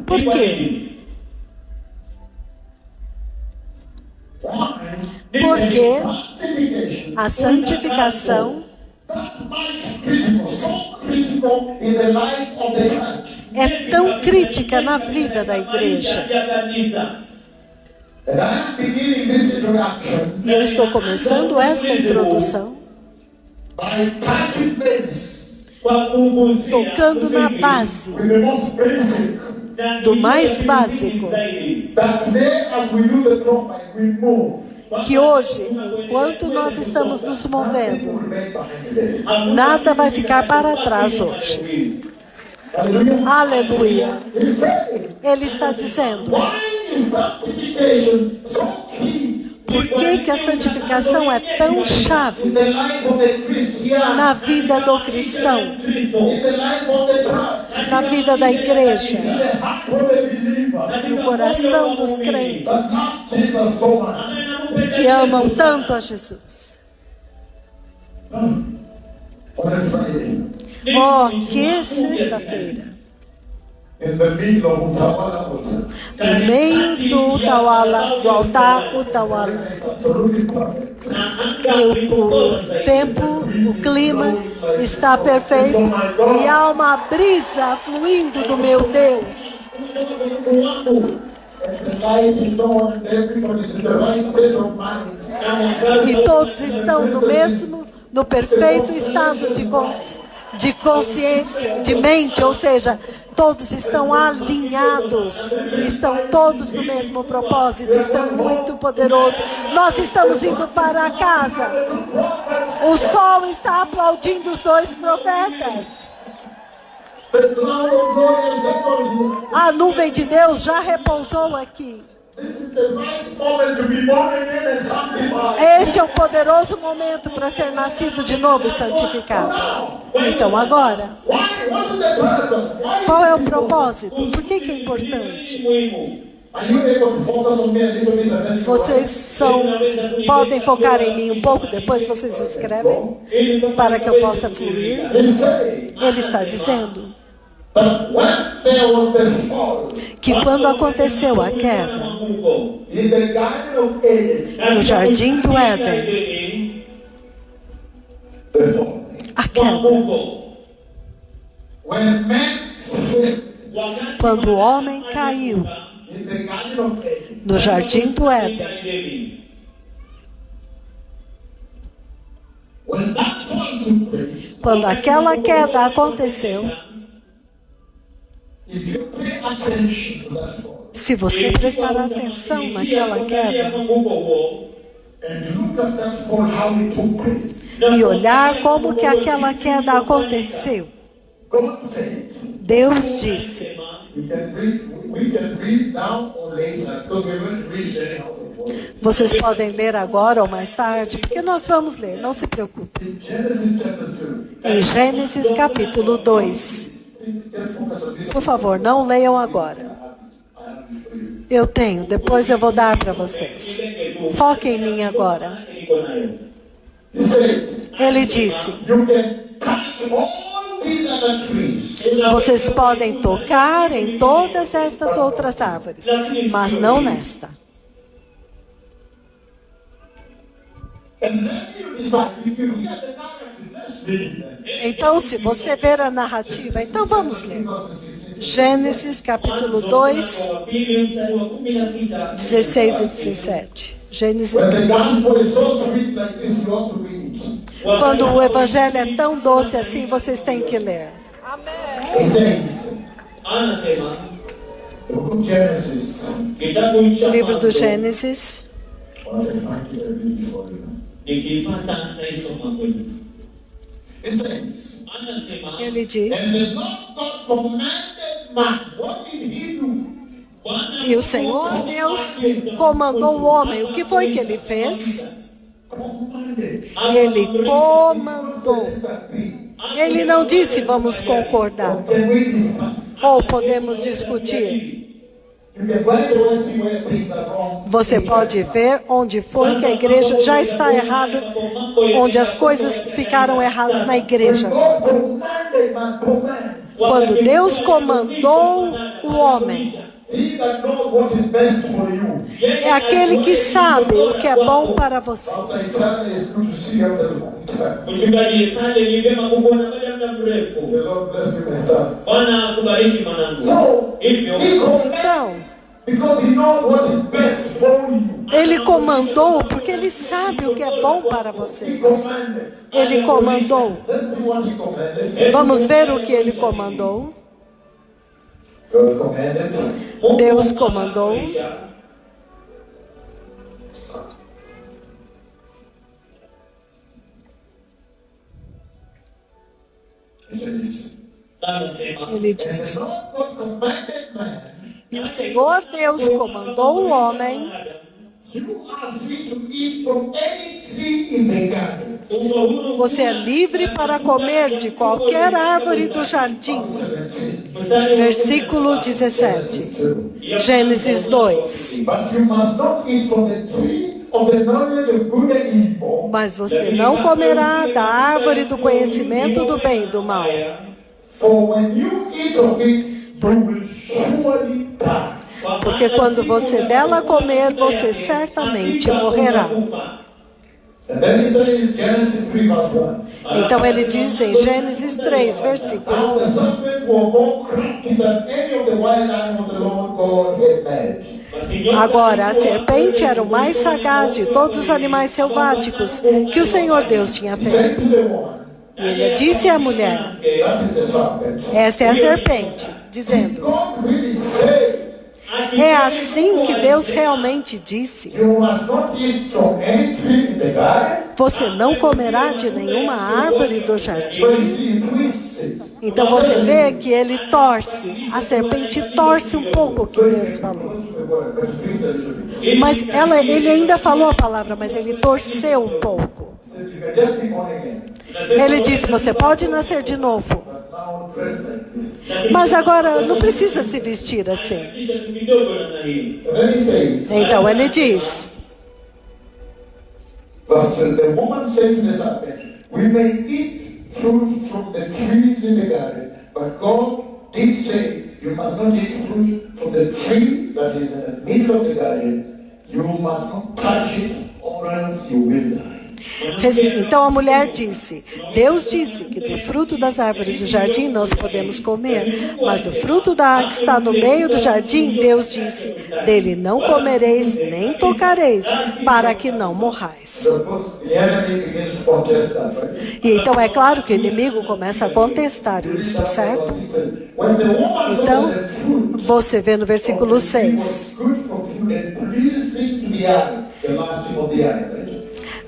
Speaker 1: Por quê? Porque a santificação é tão crítica na vida da igreja. E eu estou começando esta introdução tocando na base, do mais básico, que hoje, enquanto nós estamos nos movendo, nada vai ficar para trás hoje. Aleluia. Ele está dizendo: por que a santificação é tão chave na vida do cristão, na vida da igreja, no coração dos crentes que amam tanto a Jesus? Oh, que sexta-feira! No meio do Utawala, do altar Utawala, o tempo, o clima está perfeito e há uma brisa fluindo do meu Deus. E todos estão no perfeito estado de consciência, de mente, ou seja, todos estão alinhados, estão todos no mesmo propósito, estão muito poderosos. Nós estamos indo para casa. O sol está aplaudindo os dois profetas. A nuvem de Deus já repousou aqui. Esse é o poderoso momento para ser nascido de novo e santificado. Então agora, qual é o propósito? Por que é importante? Vocês podem focar em mim um pouco, depois vocês escrevem, para que eu possa fluir. Ele está dizendo que quando aconteceu a queda no jardim do Éden, a queda, quando o homem caiu no jardim do Éden, quando aquela queda aconteceu, se você prestar atenção naquela queda e olhar como que aquela queda aconteceu, Deus disse, vocês podem ler agora ou mais tarde, porque nós vamos ler, não se preocupe. Em Gênesis capítulo 2. Por favor, não leiam agora. Eu tenho, depois eu vou dar para vocês. Foquem em mim agora. Ele disse: vocês podem tocar em todas estas outras árvores, mas não nesta. Então, se você ver a narrativa, então vamos ler. Gênesis capítulo 2, 16 e 17. Gênesis capítulo 2. Quando o evangelho é tão doce assim, vocês têm que ler. Livro do Gênesis. Ele diz: e o Senhor Deus comandou o homem. O que foi que ele fez? Ele comandou. Ele não disse vamos concordar ou podemos discutir.
Speaker 2: You can go to and see where things are wrong.
Speaker 1: Você pode ver onde foi que a igreja já está errada, onde as coisas ficaram erradas na igreja.
Speaker 2: God commanded man to man.
Speaker 1: Quando Deus comandou o homem,
Speaker 2: He that knows what is best for you.
Speaker 1: é aquele que sabe o que é bom para você.
Speaker 2: Pastor Stanley, it's good to see you after a long time.
Speaker 3: Mchungaji Stanley, ni vyema kukuona baada ya muda mrefu.
Speaker 2: The Lord bless you, my son.
Speaker 3: Bwana akubariki mwanangu.
Speaker 2: So,
Speaker 3: Hivyo
Speaker 2: he commands because he knows what is best for you.
Speaker 1: Ele comandou porque ele sabe o que é bom para
Speaker 2: He
Speaker 1: você.
Speaker 2: commanded.
Speaker 1: Ele comandou.
Speaker 2: Let's see what he commanded.
Speaker 1: Vamos ver o que ele comandou.
Speaker 2: God commanded.
Speaker 1: Deus comandou.
Speaker 2: He says,
Speaker 1: Ele
Speaker 2: and the
Speaker 1: diz:
Speaker 2: Lord God commanded man,
Speaker 1: E o Senhor Deus comandou o homem:
Speaker 2: you are free to eat from any tree in the garden.
Speaker 1: Você é livre para comer de qualquer árvore do jardim.
Speaker 2: 17.
Speaker 1: Versículo 17. Gênesis 2.
Speaker 2: But you must not eat from the tree of the knowledge of good and evil.
Speaker 1: Mas você não comerá da árvore do conhecimento do bem e do mal.
Speaker 2: For when you eat of it, you will surely die.
Speaker 1: Porque quando você dela comer, você certamente morrerá.
Speaker 2: And then he says, Genesis 3 verse 1.
Speaker 1: Então ele diz em Gênesis 3, versículo
Speaker 2: Now the
Speaker 1: 1.
Speaker 2: serpent was more crafty than any of the wild animals the Lord God had made.
Speaker 1: Agora, a serpente era o mais sagaz de todos os animais selváticos que o Senhor Deus tinha
Speaker 2: He said
Speaker 1: feito.
Speaker 2: to the woman,
Speaker 1: E ele disse à mulher:
Speaker 2: that is the serpent.
Speaker 1: Esta é a serpente, dizendo:
Speaker 2: God really said,
Speaker 1: É assim que Deus realmente disse:
Speaker 2: you must not eat from any tree in the garden.
Speaker 1: Você não comerá de nenhuma árvore do jardim.
Speaker 2: But you see, he twists it.
Speaker 1: Então você vê que ele torce, a serpente torce um pouco o que Deus falou.
Speaker 2: But he twists a little bit.
Speaker 1: Mas ele ainda falou a palavra, mas ele torceu um pouco.
Speaker 2: He says, you can just be born again.
Speaker 1: Ele disse: Você pode nascer de novo,
Speaker 2: But now dress like this.
Speaker 1: mas agora não precisa se vestir assim.
Speaker 2: And then he says,
Speaker 1: Então ele diz,
Speaker 2: verse 2, the woman said to the serpent, we may eat fruit from the trees in the garden, but God did say, you must not eat fruit from the tree that is in the middle of the garden. You must not touch it, or else you will die.
Speaker 1: Então a mulher disse: Deus disse que do fruto das árvores do jardim nós podemos comer, mas do fruto da árvore que está no meio do jardim, Deus disse: dele não comereis nem tocareis, para que não morrais.
Speaker 2: So of course, the enemy begins to contest that, right?
Speaker 1: E então é claro que o inimigo começa a contestar isso, certo?
Speaker 2: He says, when the woman saw
Speaker 1: Então,
Speaker 2: the fruit
Speaker 1: você vê no versículo
Speaker 2: was
Speaker 1: 6,
Speaker 2: good for food and pleasing to the eye, the lasting of the eye, right?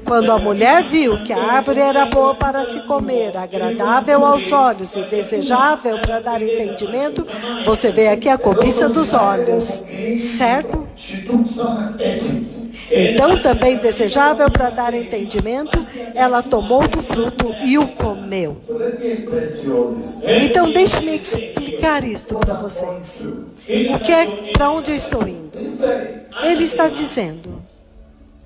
Speaker 1: quando a mulher viu que a árvore era boa para se comer, agradável aos olhos e desejável para dar entendimento, você vê aqui a cobiça dos olhos, certo?
Speaker 2: She took some and ate it.
Speaker 1: Então, também desejável para dar entendimento, ela tomou do fruto e o comeu.
Speaker 2: So let me explain to you all this.
Speaker 1: Então, deixe-me explicar isto para vocês. O que é, para onde eu estou indo?
Speaker 2: He said
Speaker 1: Ele está dizendo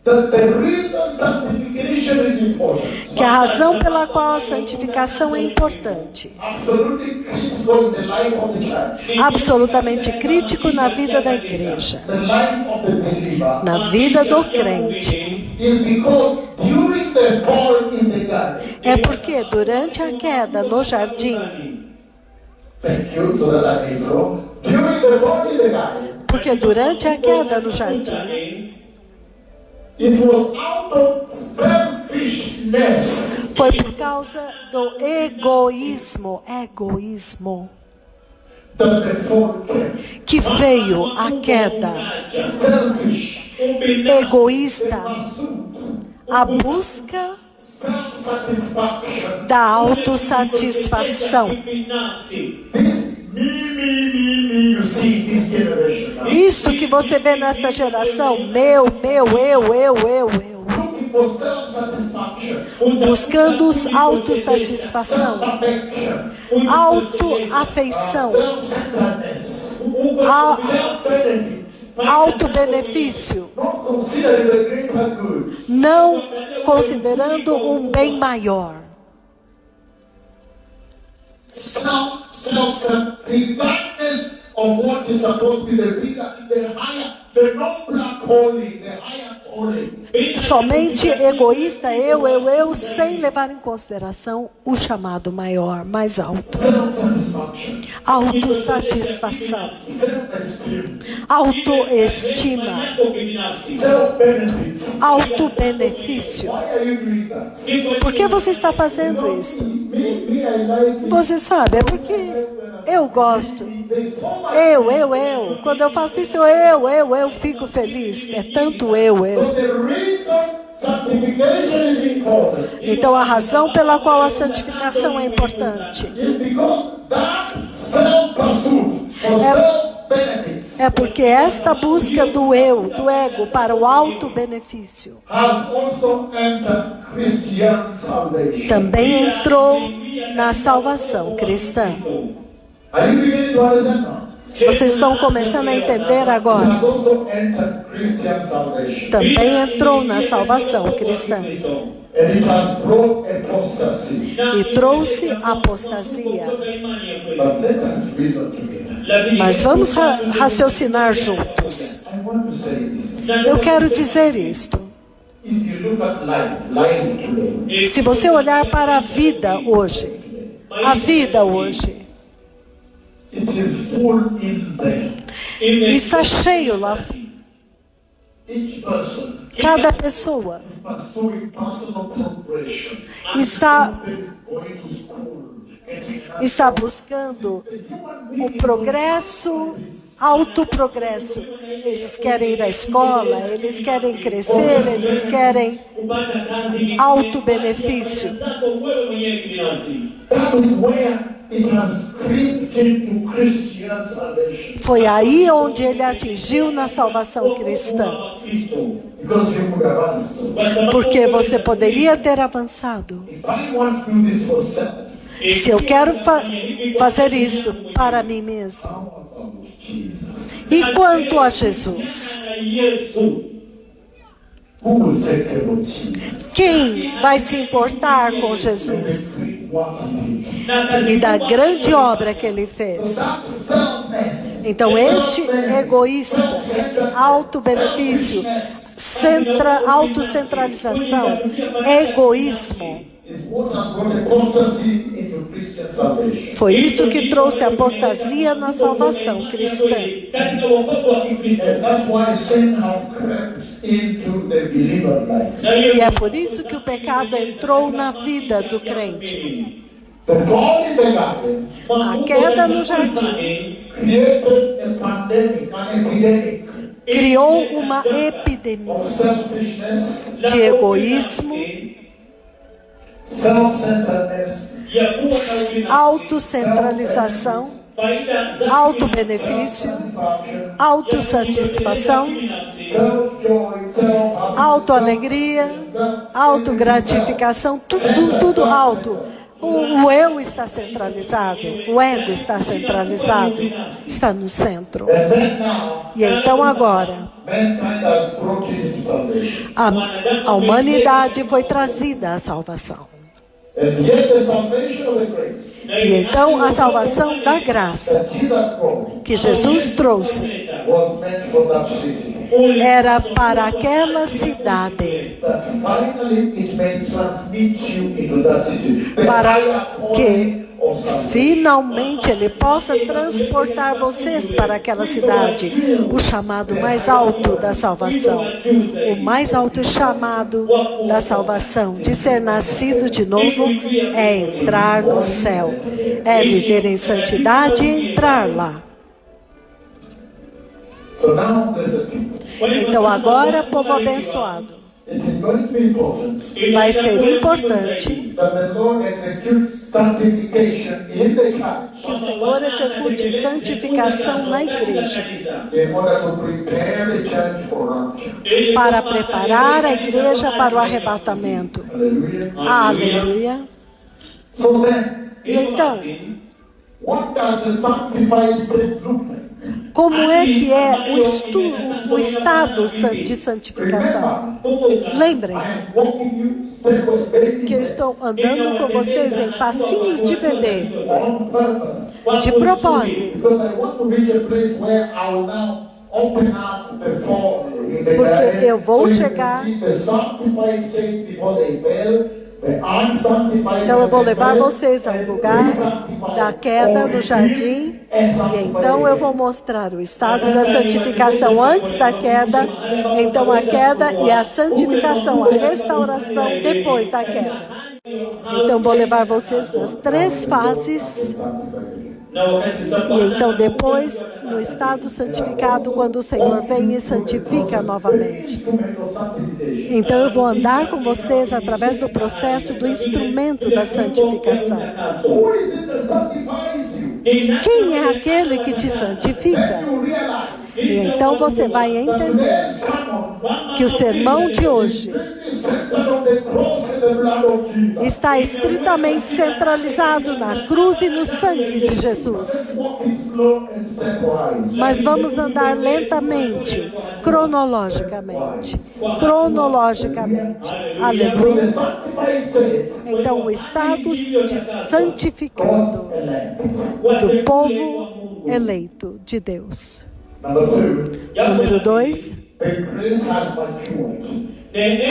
Speaker 2: that the reason sanctification is important,
Speaker 1: que a razão pela qual a santificação é importante,
Speaker 2: absolutely critical in the life of the church,
Speaker 1: absolutamente crítico na vida da igreja,
Speaker 2: the life of the believer,
Speaker 1: na vida do crente,
Speaker 2: is because during the fall in the garden,
Speaker 1: é porque durante a queda no jardim,
Speaker 2: thank you, so that I may flow, during the fall in the garden,
Speaker 1: porque durante a queda no jardim,
Speaker 2: it was out of selfishness
Speaker 1: foi por causa do egoísmo,
Speaker 2: that the fall came.
Speaker 1: que veio a queda.
Speaker 2: Selfish,
Speaker 1: Egoísta,
Speaker 2: pursuit,
Speaker 1: a busca
Speaker 2: self-satisfaction.
Speaker 1: da autossatisfação.
Speaker 2: This me, you see in this generation now.
Speaker 1: Isto que você vê nesta geração, meu, eu.
Speaker 2: Looking for self-satisfaction,
Speaker 1: Buscando autossatisfação,
Speaker 2: self-affection,
Speaker 1: autoafeição,
Speaker 2: self-centeredness. selfishness, self-benefit,
Speaker 1: auto-benefício,
Speaker 2: not considering the greater good.
Speaker 1: não considerando um bem maior.
Speaker 2: Self, regardless of what is supposed to be the bigger, the higher, the nobler calling, the higher calling.
Speaker 1: Somente egoísta, eu, sem levar em consideração o chamado maior, mais alto.
Speaker 2: Self-satisfaction,
Speaker 1: Autossatisfação,
Speaker 2: self-esteem,
Speaker 1: autoestima,
Speaker 2: self-benefit.
Speaker 1: auto-benefício.
Speaker 2: Why are you doing that?
Speaker 1: Por que você está fazendo isso?
Speaker 2: Me, I like it.
Speaker 1: Você sabe, é porque eu gosto.
Speaker 2: There's so much.
Speaker 1: Eu. Quando eu faço isso, eu fico feliz. É tanto eu.
Speaker 2: So the reason sanctification is important
Speaker 1: Então, a razão pela qual a santificação é importante
Speaker 2: is because that self-pursuit for self-benefit
Speaker 1: é porque esta busca do eu, do ego, para o auto-benefício
Speaker 2: has also entered Christian salvation.
Speaker 1: também entrou na salvação cristã.
Speaker 2: Are you beginning to understand now?
Speaker 1: Vocês estão começando a entender
Speaker 2: It
Speaker 1: agora?
Speaker 2: has also entered Christian salvation.
Speaker 1: Também entrou na salvação cristã
Speaker 2: And it has brought apostasy.
Speaker 1: e trouxe apostasia.
Speaker 2: But let us reason together.
Speaker 1: Mas vamos raciocinar juntos.
Speaker 2: I want to say this.
Speaker 1: Eu quero dizer isto.
Speaker 2: If you look at life today,
Speaker 1: Se você olhar para a vida hoje,
Speaker 2: it is full in there.
Speaker 1: está cheio lá.
Speaker 2: Each person
Speaker 1: Cada pessoa
Speaker 2: is pursuing personal progression.
Speaker 1: está
Speaker 2: Going to school, getting
Speaker 1: está buscando o progresso, autoprogresso. Eles querem ir à escola, eles querem crescer, eles querem autobenefício.
Speaker 2: That is where it has crept into Christian salvation.
Speaker 1: Foi aí onde ele atingiu na salvação cristã.
Speaker 2: Because you could have asked,
Speaker 1: Porque você poderia ter avançado.
Speaker 2: if I want to do this for self,
Speaker 1: Se eu quero fazer isto para mim mesmo.
Speaker 2: how about Jesus?
Speaker 1: E quanto a Jesus?
Speaker 2: Who will take care of Jesus?
Speaker 1: Quem vai se importar com Jesus
Speaker 2: What he did.
Speaker 1: e da grande obra que ele fez?
Speaker 2: That selfness,
Speaker 1: Então, este egoísmo, este auto-benefício, autocentralização, egoísmo,
Speaker 2: is what has brought apostasy into Christian salvation.
Speaker 1: foi isso que trouxe apostasia na salvação cristã.
Speaker 2: And that's why sin has crept into the believer's life.
Speaker 1: E é por isso que o pecado entrou na vida do crente.
Speaker 2: The fall in the garden
Speaker 1: A queda no jardim
Speaker 2: created a pandemic, an epidemic
Speaker 1: criou uma epidemia
Speaker 2: of selfishness,
Speaker 1: de egoísmo,
Speaker 2: self-centeredness,
Speaker 1: autocentralização, autobenefício, autossatisfação,
Speaker 2: self-joy, self-happiness,
Speaker 1: autoalegria, autogratificação, tudo alto. O eu está centralizado, o ego está centralizado, está no centro.
Speaker 2: and then now,
Speaker 1: E então agora,
Speaker 2: mankind has brought it into salvation.
Speaker 1: a humanidade foi trazida à salvação.
Speaker 2: And yet the salvation of the grace
Speaker 1: E então a salvação da graça
Speaker 2: that Jesus brought
Speaker 1: que Jesus trouxe
Speaker 2: was meant for that city.
Speaker 1: era para aquela cidade,
Speaker 2: That finally it may transmit you into that city. The
Speaker 1: para
Speaker 2: higher
Speaker 1: que
Speaker 2: calling of salvation.
Speaker 1: finalmente Ele possa transportar vocês para aquela cidade, o chamado mais alto da salvação, o mais alto chamado da salvação, de ser nascido de novo, é entrar no céu, é viver em santidade e entrar lá.
Speaker 2: So now, blessed people,
Speaker 1: Então agora, povo abençoado,
Speaker 2: it is going to be important
Speaker 1: vai ser importante
Speaker 2: that the Lord executes sanctification in the church
Speaker 1: que o Senhor execute santificação na igreja,
Speaker 2: in order to prepare the church for rapture.
Speaker 1: para preparar a igreja para o arrebatamento.
Speaker 2: Hallelujah.
Speaker 1: Aleluia.
Speaker 2: So then,
Speaker 1: E então,
Speaker 2: What does a sanctified state look like?
Speaker 1: Como é que é o estado de santificação? Lembrem-se
Speaker 2: I'm walking you step by step
Speaker 1: que eu estou andando com vocês em passinhos de bebê,
Speaker 2: on purpose.
Speaker 1: de propósito,
Speaker 2: Because I want to reach a place where I will now open up the fall in the
Speaker 1: porque
Speaker 2: garden,
Speaker 1: eu vou
Speaker 2: so you can
Speaker 1: chegar.
Speaker 2: see the sanctified state before they fell, the unsanctified
Speaker 1: Então eu vou
Speaker 2: when they
Speaker 1: levar
Speaker 2: fell,
Speaker 1: vocês ao
Speaker 2: and
Speaker 1: lugar
Speaker 2: re-sanctified
Speaker 1: da queda
Speaker 2: or
Speaker 1: no jardim,
Speaker 2: redeemed and
Speaker 1: e
Speaker 2: sanctified
Speaker 1: então eu
Speaker 2: again.
Speaker 1: vou mostrar o estado da santificação antes da queda, então a queda e a santificação, a restauração depois da queda. Então vou levar vocês nas 3 fases. E então depois, no estado santificado, quando o Senhor vem e santifica novamente. Então eu vou andar com vocês através do processo do instrumento da santificação.
Speaker 2: Who is it that sanctifies you?
Speaker 1: Quem é aquele que te santifica?
Speaker 2: You realize
Speaker 1: E então você vai entender
Speaker 2: today's sermon
Speaker 1: que o sermão de hoje
Speaker 2: is centered on the cross and the blood of Jesus.
Speaker 1: está estritamente centralizado na cruz e no sangue de Jesus.
Speaker 2: Walking slow and stepwise.
Speaker 1: Mas vamos andar lentamente, cronologicamente. Cronologicamente. Aleluia.
Speaker 2: The sanctified state
Speaker 1: Então, o estado de santificado
Speaker 2: elect.
Speaker 1: do povo eleito de Deus.
Speaker 2: Number 2,
Speaker 1: Número 2,
Speaker 2: the grace has matured.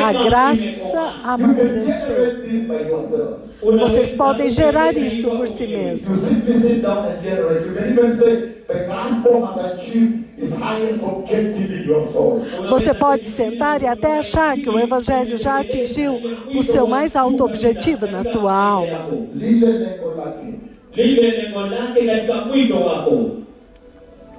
Speaker 1: a graça
Speaker 2: You can
Speaker 1: amadureceu.
Speaker 2: generate this by yourselves.
Speaker 1: Vocês podem gerar isto por si
Speaker 2: You
Speaker 1: mesmos.
Speaker 2: simply sit down and generate. You can even say the gospel has achieved its highest objective in your soul.
Speaker 1: Você pode sentar e até achar que o Evangelho já atingiu o seu mais alto objetivo na tua alma.
Speaker 2: Lile lengo lake.
Speaker 3: lile lengo lake katika mwito wako.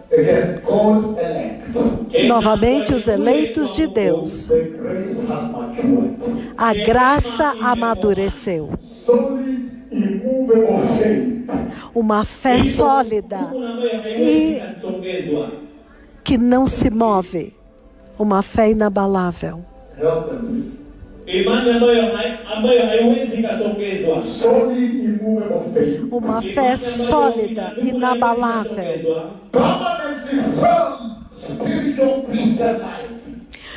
Speaker 2: Again, God's elect.
Speaker 1: Novamente, os eleitos de Deus.
Speaker 2: The grace has matured.
Speaker 1: A graça amadureceu.
Speaker 2: Solid, immovable faith.
Speaker 1: Uma fé sólida
Speaker 3: E
Speaker 1: que não se move. Uma fé inabalável.
Speaker 2: Help them, please.
Speaker 3: imani ambayo haiwezi kasongezwa.
Speaker 2: Solid, immovable faith.
Speaker 1: Uma fé sólida, inabalável.
Speaker 2: Permanently firm spiritual Christian life.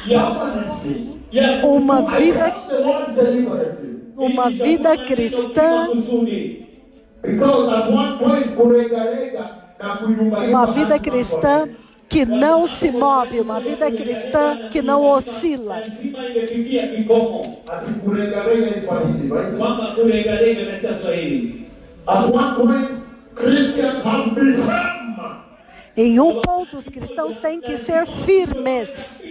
Speaker 2: Permanently.
Speaker 1: Uma
Speaker 2: I
Speaker 1: vida,
Speaker 2: tell the Lord deliberately.
Speaker 1: uma vida cristã,
Speaker 2: Because at one point, kuregarega na kuyumbayumba
Speaker 1: uma vida
Speaker 2: has
Speaker 1: cristã que não se move, uma vida cristã que não oscila.
Speaker 3: lazima imefikia kikomo
Speaker 2: Ati kuregarega is Swahili, right?
Speaker 3: kwamba kuregarega katika Swahili.
Speaker 2: At one point, Christians have been firm.
Speaker 1: Em um ponto, os cristãos têm que ser firmes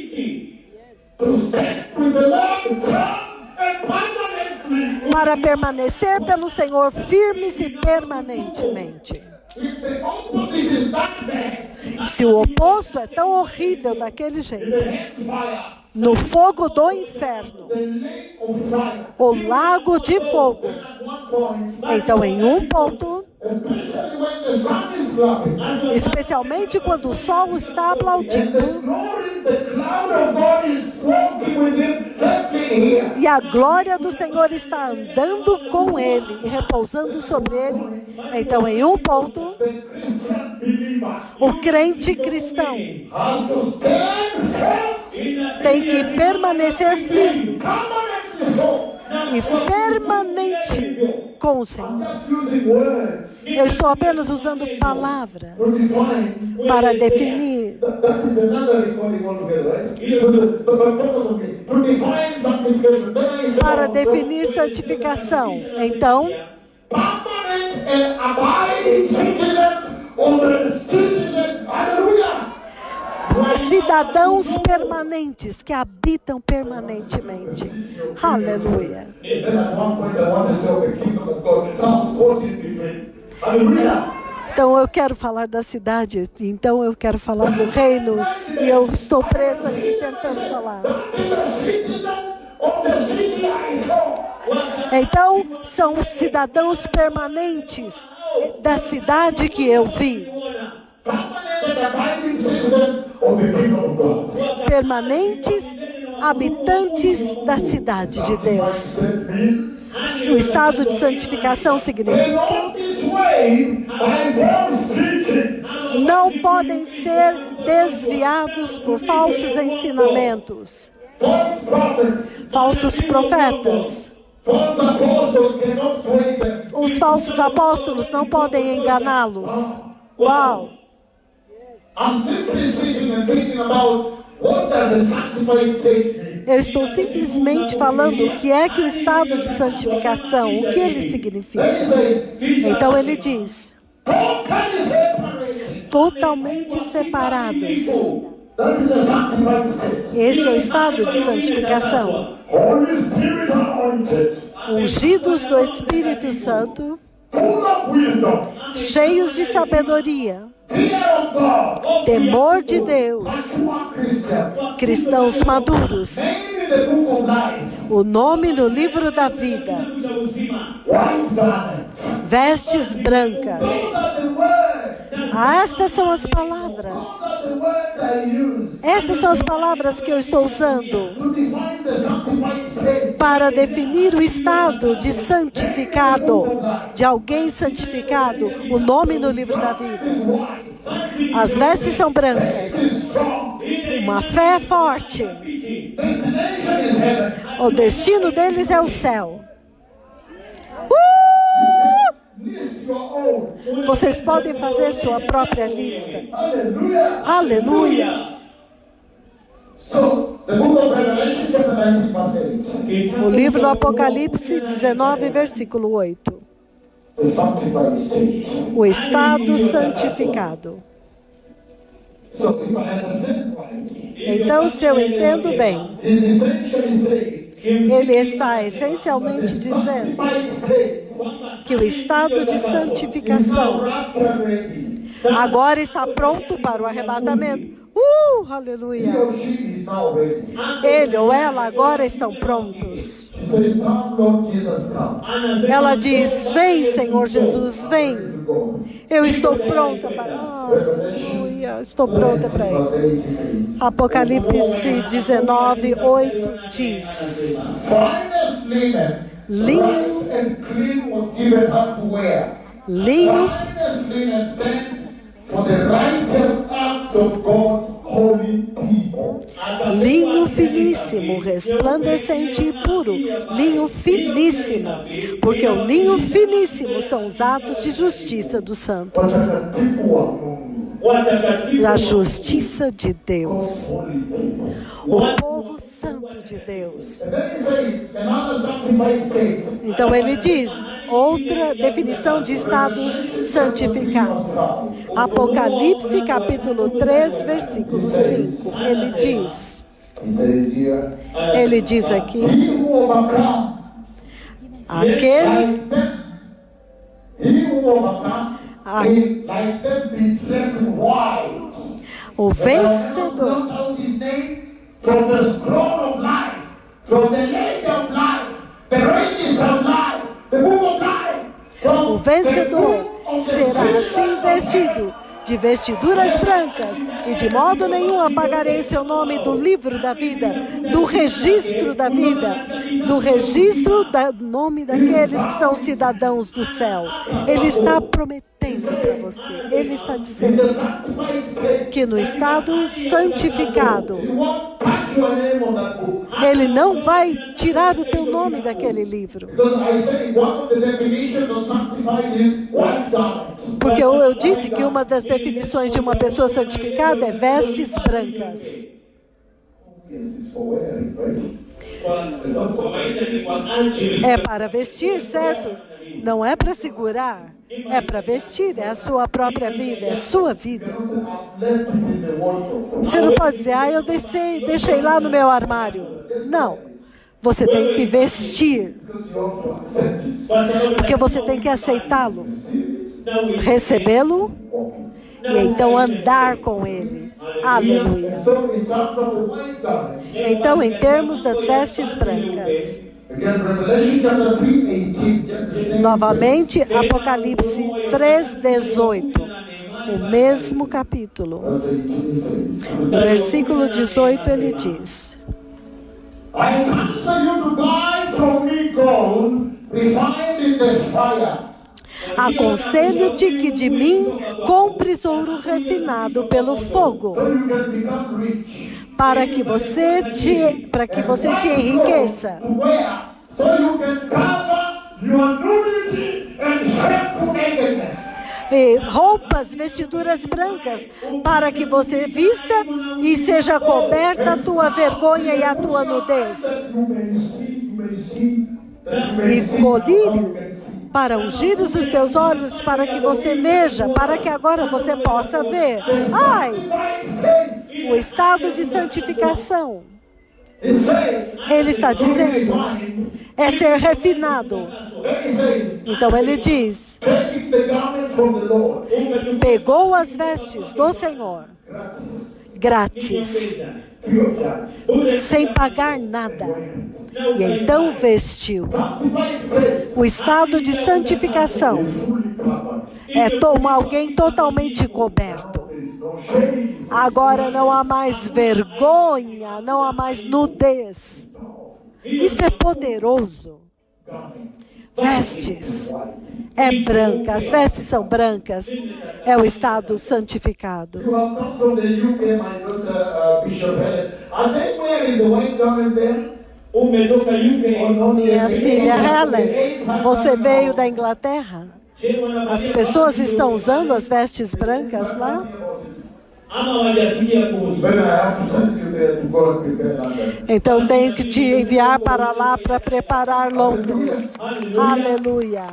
Speaker 2: To stand with the Lord firm and permanently.
Speaker 1: para permanecer pelo Senhor firmes e permanentemente.
Speaker 2: If the opposite is that bad,
Speaker 1: Se o oposto é tão horrível daquele jeito,
Speaker 2: fire,
Speaker 1: no fogo do inferno,
Speaker 2: the lake of fire.
Speaker 1: o lago de fogo,
Speaker 2: At one point,
Speaker 1: então em um ponto,
Speaker 2: especially when the sun is glowing,
Speaker 1: especialmente quando o sol está aplaudindo
Speaker 2: the glory, the cloud of God is walking with him, settling here.
Speaker 1: e a glória do Senhor está andando com ele e repousando sobre ele, então em um ponto,
Speaker 2: The Christian believer
Speaker 1: o crente cristão
Speaker 2: has to stand firm,
Speaker 1: tem que permanecer firme
Speaker 2: permanently so.
Speaker 1: e permanente com o Senhor.
Speaker 2: Just using words
Speaker 1: Eu estou apenas usando palavras
Speaker 2: to define.
Speaker 1: para definir.
Speaker 2: That is another recording altogether, right? But focus on me. To define sanctification. Then I say
Speaker 1: Para
Speaker 2: also,
Speaker 1: definir santificação. Então,
Speaker 2: permanent and abiding citizens of the citizen. Hallelujah.
Speaker 1: cidadãos permanentes que habitam permanentemente. Aleluia.
Speaker 2: And then at one point I want to say of the kingdom of God. Psalms 14 between. Hallelujah.
Speaker 1: Então eu quero falar da cidade, então eu quero falar do reino, e eu estou preso aqui tentando falar.
Speaker 2: The citizen of the city I saw.
Speaker 1: Então, são cidadãos permanentes da cidade que eu vi.
Speaker 2: Permanent and abiding citizens of the kingdom of God.
Speaker 1: Permanentes habitantes da cidade de Deus.
Speaker 2: That means
Speaker 1: O estado de santificação significa
Speaker 2: along this way swayed by false teaching.
Speaker 1: não podem ser desviados por falsos ensinamentos,
Speaker 2: False prophets,
Speaker 1: falsos profetas.
Speaker 2: false apostles cannot sway them.
Speaker 1: Os falsos apóstolos não podem enganá-los. Uau!
Speaker 2: I'm simply sitting and thinking about what does a sanctified state mean.
Speaker 1: Eu estou simplesmente falando o que é que o estado de santificação, o que ele significa. Então ele diz,
Speaker 2: Totally separated.
Speaker 1: totalmente separados.
Speaker 2: That is a sanctified state.
Speaker 1: Este é o estado de santificação.
Speaker 2: Holy Spirit anointed,
Speaker 1: Ungidos do Espírito Santo,
Speaker 2: full of wisdom,
Speaker 1: cheios de sabedoria,
Speaker 2: fear of God,
Speaker 1: temor de Deus,
Speaker 2: mature Christian.
Speaker 1: cristãos maduros.
Speaker 2: Name in the book of life,
Speaker 1: O nome no livro da vida,
Speaker 2: white garment.
Speaker 1: vestes brancas.
Speaker 2: Those are the words.
Speaker 1: Estas são as palavras.
Speaker 2: Those are the words I use
Speaker 1: Estas são as palavras que eu estou usando
Speaker 2: to define the sanctified state.
Speaker 1: para definir o estado de santificado, de alguém santificado, o nome no livro da vida.
Speaker 2: White.
Speaker 1: As vestes são brancas,
Speaker 2: Is strong.
Speaker 1: uma fé forte.
Speaker 2: Destination is heaven.
Speaker 1: O destino deles é o céu.
Speaker 2: List your own.
Speaker 1: Vocês podem fazer sua própria lista.
Speaker 2: Hallelujah.
Speaker 1: Aleluia!
Speaker 2: So, the book of Revelation, chapter 19, verse 8.
Speaker 1: O livro do Apocalipse 19, versículo 8.
Speaker 2: The sanctified state.
Speaker 1: O estado santificado.
Speaker 2: So, if I understand right,
Speaker 1: Então, se eu entendo bem,
Speaker 2: he's essentially saying
Speaker 1: ele está essencialmente dizendo
Speaker 2: sanctified state
Speaker 1: que o estado de
Speaker 2: is now
Speaker 1: santificação
Speaker 2: rapture ready.
Speaker 1: agora está pronto para o arrebatamento.
Speaker 2: He
Speaker 1: Aleluia!
Speaker 2: or she is now ready.
Speaker 1: Ele ou ela agora estão prontos.
Speaker 2: She says, come, Lord Jesus, come.
Speaker 1: Ela diz, vem, Senhor Jesus, vem.
Speaker 2: To go.
Speaker 1: Eu estou pronta para... Aleluia! Estou pronta para
Speaker 2: Verse
Speaker 1: ele.
Speaker 2: 8 says,
Speaker 1: Apocalipse 19, 8 diz,
Speaker 2: finest linen,
Speaker 1: Linho.
Speaker 2: bright and clean was given her to wear.
Speaker 1: linho,
Speaker 2: Finest linen stands for the righteous acts of God's holy people.
Speaker 1: linho finíssimo, resplandecente e puro, linho finíssimo, porque o linho finíssimo são os atos de justiça dos santos,
Speaker 2: Watakatifu wa Mungu,
Speaker 1: a justiça de Deus,
Speaker 2: holy people.
Speaker 1: o povo santo de Deus.
Speaker 2: And then he says, another sanctified state.
Speaker 1: Então ele diz, outra definição de estado santificado. Apocalipse capítulo 3, versículo 5. Ele diz,
Speaker 2: He says here,
Speaker 1: ele diz aqui,
Speaker 2: he who overcomes,
Speaker 1: aquele,
Speaker 2: like them, he who overcomes, will like them be dressed in white.
Speaker 1: o vencedor,
Speaker 2: Blot out his name from the scroll of life, from the ledger of life, the register of life, the book of life. From
Speaker 1: o vencedor
Speaker 2: the book of the
Speaker 1: será
Speaker 2: silver
Speaker 1: assim
Speaker 2: of
Speaker 1: vestido de vestiduras brancas, e de modo nenhum apagarei seu nome do livro da vida, do registro da vida, do registro do nome daqueles que são cidadãos do céu. Ele está prometendo para você, ele está dizendo
Speaker 2: the sanctified state.
Speaker 1: que no estado santificado,
Speaker 2: He won't touch your name on that book.
Speaker 1: ele não vai tirar o teu nome daquele livro.
Speaker 2: Because I say one of the definitions of sanctified is white garment.
Speaker 1: Porque eu disse que uma das definições de uma pessoa santificada é vestes brancas.
Speaker 2: Yes, it's for wearing, right?
Speaker 1: É para vestir, certo? Não é para segurar. É para vestir, é a sua própria vida, é a sua vida.
Speaker 2: I've left it in the wardrobe.
Speaker 1: Você não pode dizer, eu deixei lá no meu armário. Não. Você tem que vestir,
Speaker 2: Because you have to accept it.
Speaker 1: porque você tem que aceitá-lo, recebê-lo e então andar com ele. Aleluia.
Speaker 2: So in terms of the white garment,
Speaker 1: Então, em termos das vestes brancas,
Speaker 2: again, Revelation chapter 3:18, just the same
Speaker 1: novamente, Apocalipse 3:18, o mesmo capítulo.
Speaker 2: verse 18 says,
Speaker 1: No versículo 18 ele diz,
Speaker 2: I counsel you to buy from me gold refined in the fire,
Speaker 1: Aconselho-te que de mim compres ouro refinado pelo fogo,
Speaker 2: so you can become rich.
Speaker 1: para que você se enriqueça.
Speaker 2: To wear, so you can cover your nudity and shameful nakedness.
Speaker 1: E roupas, vestiduras brancas, para que você vista e seja coberta a tua vergonha e a tua nudez. E colírio, para ungir os teus olhos, para que você veja, para que agora você possa ver. Ai, o estado de santificação. Ele está dizendo, é ser refinado. Então ele diz, pegou as vestes do Senhor, grátis, sem pagar nada, e então vestiu. O estado de santificação é tomar alguém totalmente coberto. Agora não há mais vergonha, não há mais nudez. Isso é poderoso. Vestes é branca, as vestes são brancas, é o estado santificado.
Speaker 2: You have come from the UK, my daughter Bishop Helen. Are they wearing the white garment there?
Speaker 3: Umetoka UK.
Speaker 1: Minha filha Helen, você veio da Inglaterra? As pessoas estão usando as vestes brancas lá?
Speaker 3: Ama wajasikia kuhusu.
Speaker 2: Then I have to send you there to go and prepare London.
Speaker 1: Então tenho que te enviar para lá para preparar Londres. Aleluia.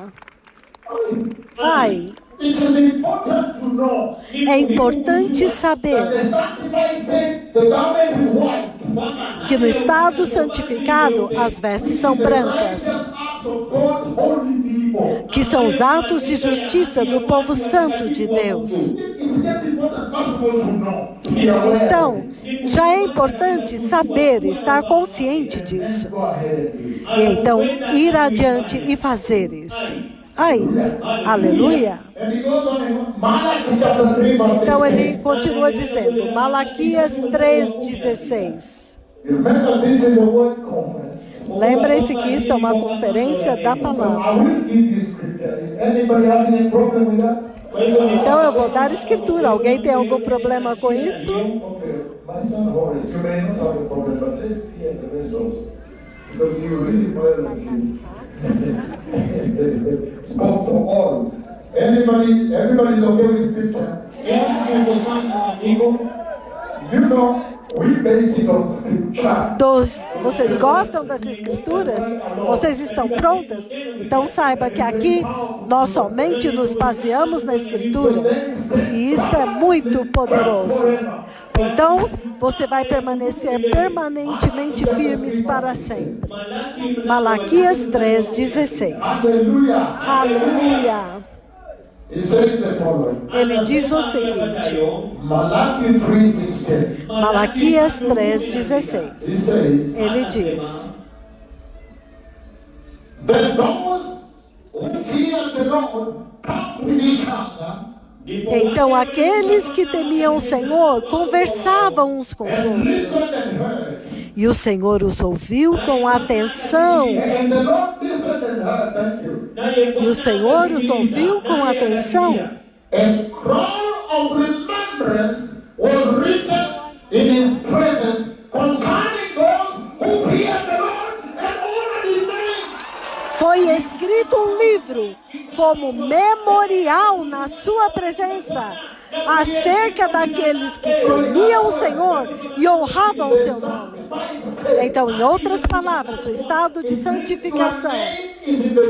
Speaker 1: Ai,
Speaker 2: It is important to know
Speaker 1: é importante saber
Speaker 2: that the sanctified state, the garment is white.
Speaker 1: que no estado santificado as vestes são brancas,
Speaker 2: Acts of God's holy people.
Speaker 1: que são os atos de justiça do povo santo de Deus.
Speaker 2: It's just important, first of all, to know. Be aware.
Speaker 1: Então, já é importante saber, estar consciente disso.
Speaker 2: Go ahead and do it.
Speaker 1: E então, ir adiante e fazer isto. Ai, aleluia.
Speaker 2: And he goes on in Malachi chapter 3, verse
Speaker 1: Então
Speaker 2: 16.
Speaker 1: ele continua dizendo, Malaquias 3,16.
Speaker 2: Remember, this is a word conference.
Speaker 1: Lembre-se que isto é uma conferência da
Speaker 2: So
Speaker 1: palavra.
Speaker 2: I will give you scripture. Is anybody having a problem with that?
Speaker 1: Então eu vou dar escritura. Alguém tem algum problema com isso?
Speaker 2: Okay. My son Horace, you may not have a problem, but let's hear the rest also. Because you really well you spoke for all. Everybody is okay with scripture? You know, we base it on scripture.
Speaker 1: Vocês gostam das escrituras? Vocês estão prontas? Então saiba que aqui nós somente nos baseamos na escritura. E isso é muito poderoso. Então você vai permanecer permanentemente firmes para sempre. Malaquias 3,16.
Speaker 2: Hallelujah.
Speaker 1: Aleluia.
Speaker 2: It says the following.
Speaker 1: Ele diz o seguinte,
Speaker 2: Malachi 3:16.
Speaker 1: Malaquias 3,16.
Speaker 2: It says
Speaker 1: Ele diz,
Speaker 2: that those who fear the Lord talk with each other
Speaker 1: então aqueles que temiam o Senhor conversavam uns com os
Speaker 2: and
Speaker 1: outros.
Speaker 2: listened and heard.
Speaker 1: E o Senhor os ouviu com atenção.
Speaker 2: And the Lord listened and heard. Thank you.
Speaker 1: E o Senhor os ouviu com atenção.
Speaker 2: A scroll of remembrance was written in his presence concerning those who fear the Lord and honor his name.
Speaker 1: Foi escrito um livro como memorial na sua presença acerca daqueles que temiam o Senhor e honravam o seu nome. Então, em outras palavras, o estado de santificação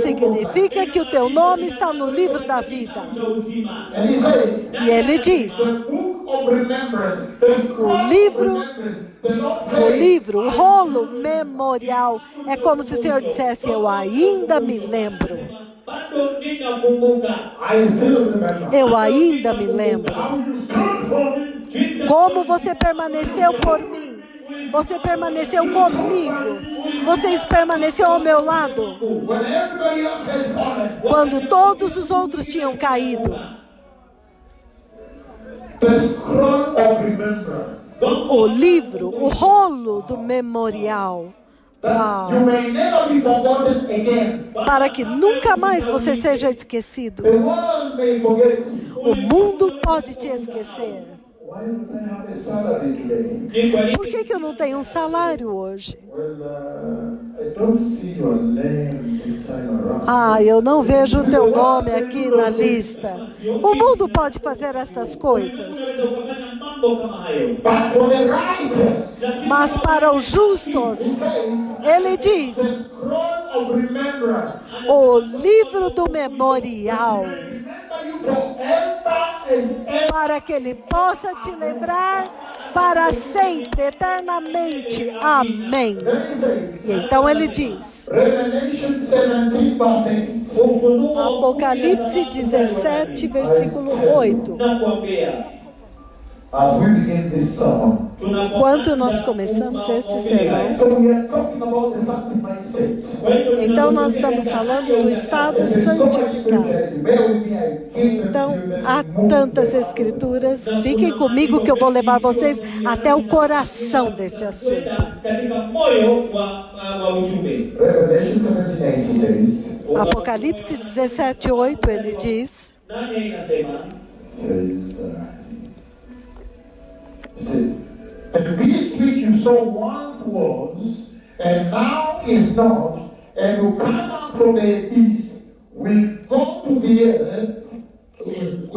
Speaker 1: significa que o teu nome está no livro da vida.
Speaker 2: And he says,
Speaker 1: E ele diz,
Speaker 2: the book of remembrance, the scroll of
Speaker 1: livro-
Speaker 2: remembrance, the Lord
Speaker 1: o
Speaker 2: says,
Speaker 1: livro, o rolo memorial, é como se o Senhor dissesse, eu ainda me lembro.
Speaker 3: Bado ninakumbuka
Speaker 2: I still remember.
Speaker 1: Eu ainda me lembro.
Speaker 2: How you stood for me.
Speaker 1: Como você permaneceu por mim. Você permaneceu comigo. Você permaneceu ao meu lado.
Speaker 2: When everybody else has fallen,
Speaker 1: Quando todos os outros tinham caído.
Speaker 2: the scroll of remembrance,
Speaker 1: O livro, o rolo do memorial,
Speaker 2: that you may never be forgotten again.
Speaker 1: para que nunca mais você seja esquecido.
Speaker 2: The world may forget you.
Speaker 1: O mundo pode te esquecer.
Speaker 2: Why don't I have a salary today?
Speaker 1: Por que eu não tenho um salário hoje?
Speaker 2: Well, I don't see your name this time around.
Speaker 1: Eu não vejo o teu nome aqui na lista. O mundo pode fazer estas coisas.
Speaker 2: But for the righteous,
Speaker 1: Mas para os justos,
Speaker 2: he says,
Speaker 1: ele diz,
Speaker 2: the scroll of remembrance.
Speaker 1: o livro do memorial,
Speaker 2: Remember you forever and ever.
Speaker 1: para que ele possa te lembrar para sempre, eternamente. Amém.
Speaker 2: Then he says,
Speaker 1: E então ele diz,
Speaker 2: Revelation 17 verse 8.
Speaker 1: Apocalipse 17, versículo 8.
Speaker 2: As we begin this sermon,
Speaker 1: Quando nós começamos este sermão,
Speaker 2: so we are talking about the sanctified state.
Speaker 1: então nós estamos falando do estado santificado.
Speaker 2: Bear with me, I give them
Speaker 1: Então,
Speaker 2: to you, then
Speaker 1: há
Speaker 2: we move
Speaker 1: tantas
Speaker 2: them.
Speaker 1: escrituras, fiquem comigo que eu vou levar vocês até o coração deste assunto.
Speaker 3: katika moyo wa ujumbe.
Speaker 2: Revelation 17:8 says,
Speaker 1: Apocalipse 17, 8, ele diz,
Speaker 3: Nane inasema
Speaker 2: it says, the beast which you saw once was, and now is not, and will come out from the beast, will go to the earth, will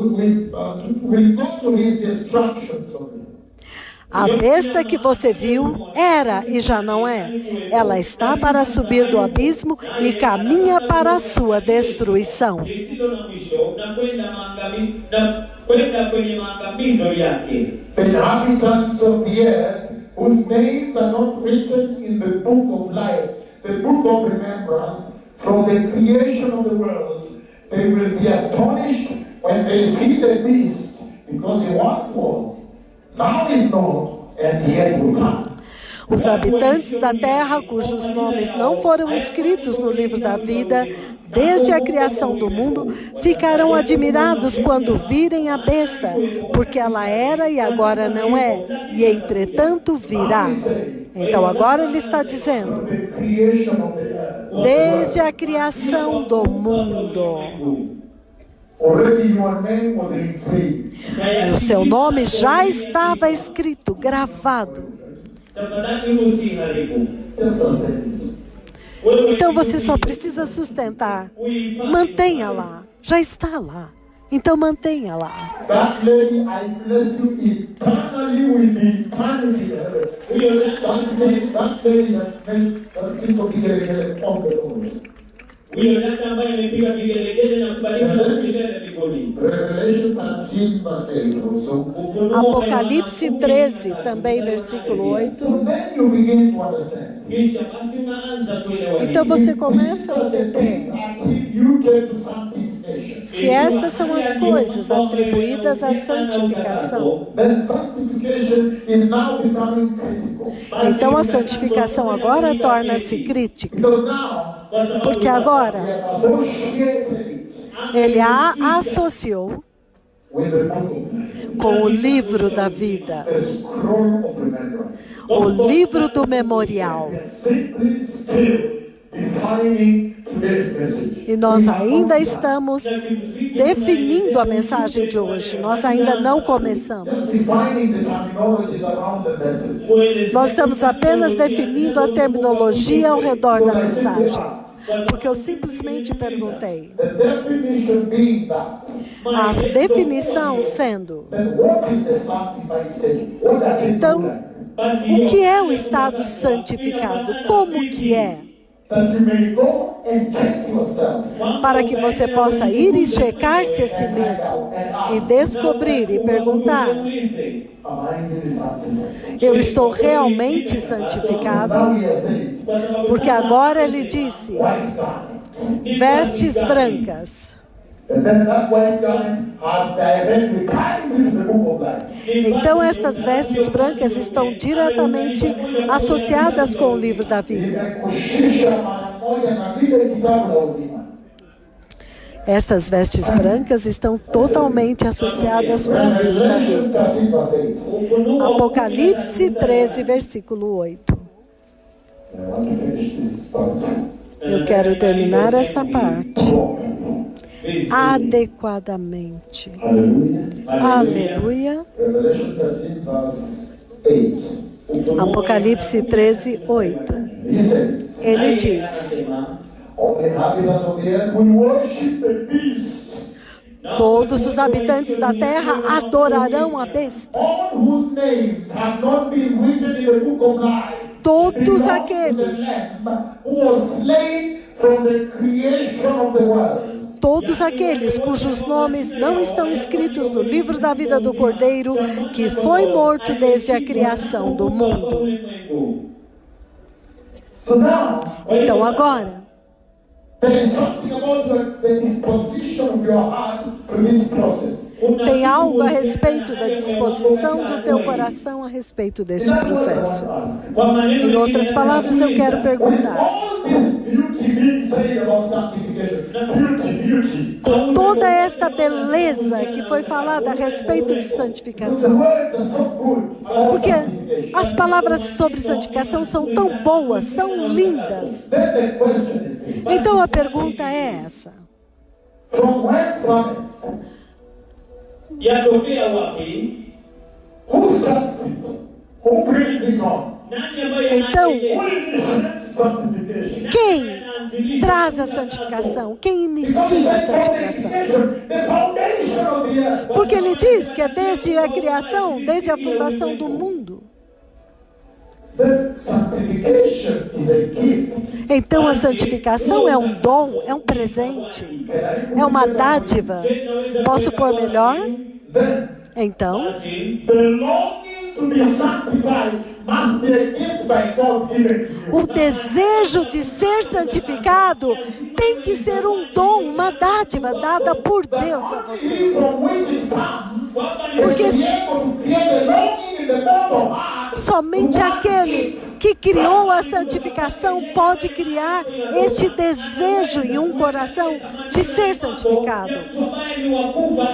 Speaker 2: go to his destruction. Sorry.
Speaker 1: a besta que você viu era e já não é. Ela está para subir do abismo e caminha para a sua destruição.
Speaker 3: lisilo na mwisho na kwenda kwenye maangamizo yake.
Speaker 2: The inhabitants of the earth, whose names are not written in the book of life, the book of remembrance, from the creation of the world, they will be astonished when they see the beast, because he once was, now is not, and yet will come.
Speaker 1: Os habitantes da terra, cujos nomes não foram escritos no livro da vida, desde a criação do mundo, ficarão admirados quando virem a besta, porque ela era e agora não é, e entretanto virá. Então agora ele está dizendo,
Speaker 2: The creation of the earth.
Speaker 1: desde a criação do mundo.
Speaker 2: Already your name was engraved.
Speaker 1: O seu nome já estava escrito, gravado.
Speaker 3: Tafadhali usiharibu.
Speaker 2: Just sustain
Speaker 1: Então você só precisa sustentar. Mantenha lá. Já está lá. Então mantenha lá.
Speaker 2: it. That lady, I bless you eternally with eternity. That lady that made that simple figure on the road.
Speaker 3: Huyo dada ambaye amepiga vigelegele na kubariki na kushare mbinguni.
Speaker 2: Revelation 13 verse 8 also.
Speaker 1: Apocalipse 13, também versículo 8.
Speaker 2: So then you begin to understand.
Speaker 3: Kisha basi unaanza kuelewa.
Speaker 1: Então você começa a
Speaker 2: The
Speaker 1: entender.
Speaker 2: things attributed to sanctification.
Speaker 1: Se estas são as coisas atribuídas à santificação,
Speaker 2: Then sanctification is now becoming critical.
Speaker 1: então a santificação agora torna-se crítica.
Speaker 2: Because now
Speaker 1: Porque agora
Speaker 2: we have associated it
Speaker 1: ele a associou
Speaker 2: with the book of life,
Speaker 1: com o livro da vida,
Speaker 2: the scroll of remembrance.
Speaker 1: o livro do memorial.
Speaker 2: Simply still defining today's message.
Speaker 1: E nós ainda estamos definindo a mensagem de hoje. Nós ainda não começamos.
Speaker 2: Defining the terminologies around the message.
Speaker 1: Nós estamos apenas definindo a terminologia ao redor da mensagem. Porque eu simplesmente perguntei.
Speaker 2: The definition being that,
Speaker 1: A definição sendo,
Speaker 2: then what is the sanctified state? What does it
Speaker 1: então,
Speaker 2: look like?
Speaker 1: o que é o estado santificado? Como que é?
Speaker 2: That you may go and check yourself.
Speaker 1: Para que você possa ir e checar-se a si mesmo e descobrir e perguntar:
Speaker 2: Am I really sanctified?
Speaker 1: eu estou realmente santificado?
Speaker 2: Now he has said,
Speaker 1: Porque agora ele disse:
Speaker 2: white garment.
Speaker 1: vestes brancas.
Speaker 2: And then that white garment has directly tied into the book of life.
Speaker 1: Então estas vestes brancas estão diretamente associadas com o livro da vida.
Speaker 2: Kushusha mara moja na lile kitabu la uzima.
Speaker 1: Estas vestes brancas estão totalmente associadas com o livro da
Speaker 2: Revelation
Speaker 1: vida.
Speaker 2: 13 verse 8.
Speaker 1: Apocalipse 13, versículo 8.
Speaker 2: I want to finish this part.
Speaker 1: Eu quero terminar esta parte
Speaker 2: Properly.
Speaker 1: adequadamente.
Speaker 2: Hallelujah.
Speaker 1: Aleluia.
Speaker 2: Revelation 13, verse 8.
Speaker 1: Apocalipse 13, 8.
Speaker 2: He says,
Speaker 1: Ele diz:
Speaker 2: all the inhabitants of the earth will worship the beast,
Speaker 1: todos os habitantes da terra adorarão a besta.
Speaker 2: all whose names have not been written in the book of life.
Speaker 1: Todos
Speaker 2: belong to the
Speaker 1: aqueles,
Speaker 2: Lamb who was slain from the creation of the world.
Speaker 1: todos aqueles cujos nomes não estão escritos no livro da vida do Cordeiro, que foi morto desde a criação do mundo.
Speaker 2: So now,
Speaker 1: Então agora,
Speaker 2: there is something about the disposition of your heart to this process.
Speaker 1: tem algo a respeito da disposição do teu coração a respeito deste processo. Em outras palavras, eu quero perguntar:
Speaker 2: All this beauty being said about sanctification, beauty.
Speaker 1: com toda esta beleza que foi falada a respeito de
Speaker 2: The
Speaker 1: santificação,
Speaker 2: words are so good about
Speaker 1: porque
Speaker 2: sanctification.
Speaker 1: as palavras sobre santificação são tão boas, são lindas.
Speaker 2: Then the question is this.
Speaker 1: Então a pergunta é essa:
Speaker 2: From whence cometh?
Speaker 3: Yatokea wapi?
Speaker 2: Who starts it? Who brings it on?
Speaker 3: Nani ambaye
Speaker 1: Então,
Speaker 2: Who initiates sanctification?
Speaker 1: quem traz a santificação? Quem inicia a santificação?
Speaker 2: The foundation of the earth.
Speaker 1: Porque ele diz que é desde a criação, desde a fundação do mundo.
Speaker 2: The sanctification is a gift.
Speaker 1: Então a santificação é um dom, é um presente, é uma dádiva. Posso pôr melhor?
Speaker 2: Then
Speaker 1: Então,
Speaker 2: the longing to be sanctified must be a gift by God given to you.
Speaker 1: o desejo de ser santificado tem que ser um dom, uma dádiva dada por Deus a você.
Speaker 2: From which it comes,
Speaker 1: Porque
Speaker 2: is to be able to create a longing in the mortal heart.
Speaker 1: somente aquele que criou a santificação pode criar este desejo em um coração de ser santificado.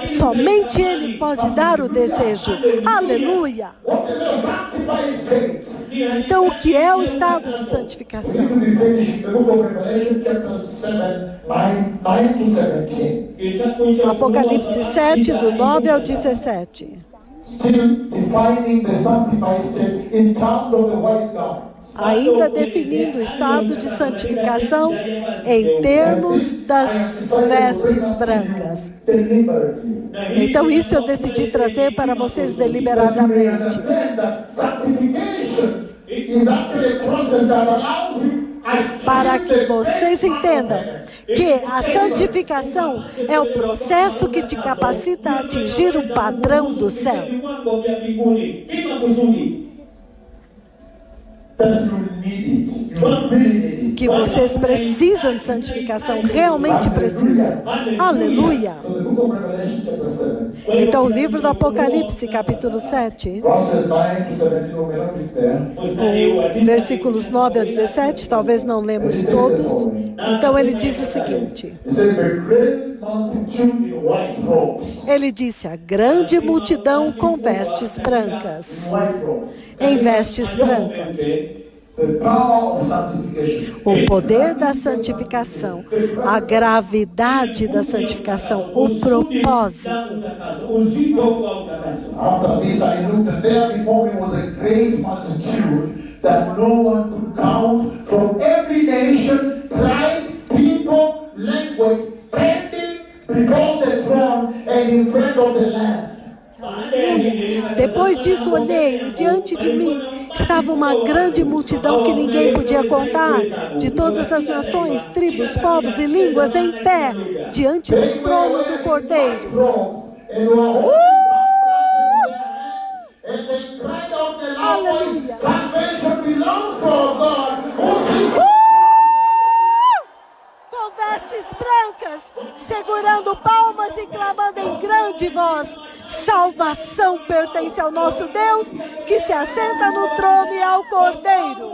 Speaker 1: Somente Ele pode dar o desejo. Aleluia!
Speaker 2: What is a sanctified state?
Speaker 1: Então, o que é o estado de santificação?
Speaker 2: To be finished, the book of Revelation, chapter 7, 9 to 17.
Speaker 1: Apocalipse 7, do 9 ao 17.
Speaker 2: Still defining the sanctified state in terms of the white garment.
Speaker 1: Ainda definindo o estado de santificação em termos das vestes brancas.
Speaker 2: Deliberately.
Speaker 1: Então, isso eu decidi trazer para vocês deliberadamente.
Speaker 2: Understand that sanctification is actually a process that allows you
Speaker 1: Para que vocês entendam que a santificação é o processo que te capacita a atingir o padrão do céu.
Speaker 2: that you need it. You really need it.
Speaker 1: Que vocês precisam de santificação, realmente precisam. Aleluia!
Speaker 2: So the book of Revelation chapter 7,
Speaker 1: Então, o livro do Apocalipse, capítulo 7,
Speaker 2: verses 9 to 17, we may not read there.
Speaker 1: versículos 9 a 17, talvez não lemos todos. Então, ele diz o seguinte.
Speaker 2: He said, the great multitude in white robes.
Speaker 1: Ele disse, a grande multidão com vestes brancas.
Speaker 2: White robes.
Speaker 1: Em vestes brancas.
Speaker 2: The power of sanctification.
Speaker 1: O poder da santificação, a gravidade da santificação, o propósito.
Speaker 2: After this I looked, and there before me was a great multitude that no one could count, from every nation, tribe, people, language, standing before the throne and in front of the Lamb.
Speaker 1: Depois disso olhei e diante de mim estava uma grande multidão que ninguém podia contar, de todas as nações, tribos, povos e línguas em pé, diante do trono do Cordeiro. Aleluia! Com vestes brancas, segurando palmas e clamando em grande voz: salvação pertence ao nosso Deus, que se assenta no trono e ao Cordeiro.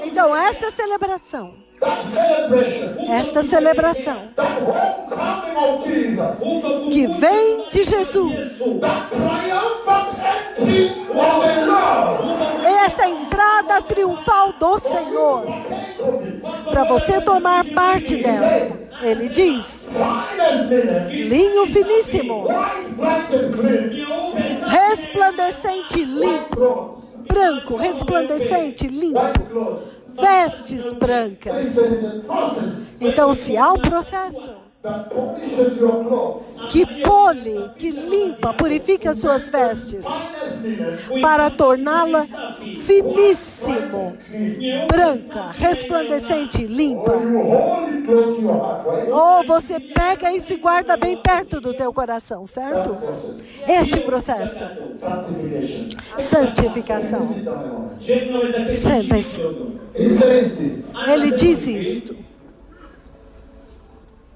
Speaker 1: Então, esta celebração
Speaker 2: that celebration,
Speaker 1: esta celebração
Speaker 2: that homecoming of Jesus,
Speaker 1: que vem de Jesus,
Speaker 2: that triumphant entry of the Lord,
Speaker 1: esta entrada triunfal do Senhor,
Speaker 2: take of it.
Speaker 1: para você tomar parte dela. Ele diz,
Speaker 2: Finest linen,
Speaker 1: linho finíssimo,
Speaker 2: white, bright and clean,
Speaker 1: resplandecente, limpo,
Speaker 2: clothes,
Speaker 1: branco, resplandecente, limpo,
Speaker 2: white clothes.
Speaker 1: vestes brancas.
Speaker 2: There is a process
Speaker 1: Então, se há um processo
Speaker 2: that polishes your clothes.
Speaker 1: que pole, que limpa, purifica suas vestes,
Speaker 2: Finest linen,
Speaker 1: para torná-la finíssimo, branca, resplandecente, limpa.
Speaker 2: you hold it close to your heart, right?
Speaker 1: Ou você pega isso e guarda bem perto do teu coração, certo?
Speaker 2: Process.
Speaker 1: Este processo,
Speaker 2: Sanctification.
Speaker 1: santificação.
Speaker 2: Sit down a moment.
Speaker 1: Sentem-se.
Speaker 2: He says this.
Speaker 1: Ele diz isto.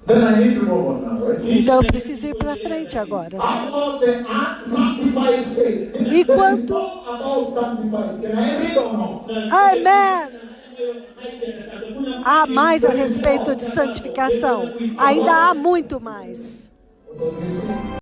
Speaker 2: Then I need to move on now, right?
Speaker 1: Então eu preciso ir para frente agora.
Speaker 2: About the unsanctified state.
Speaker 1: E
Speaker 2: There is
Speaker 1: quanto-
Speaker 2: no about sanctified. Can I read or no?
Speaker 1: Amém! Há mais a respeito de santificação. Ainda há muito mais.
Speaker 2: What do you see?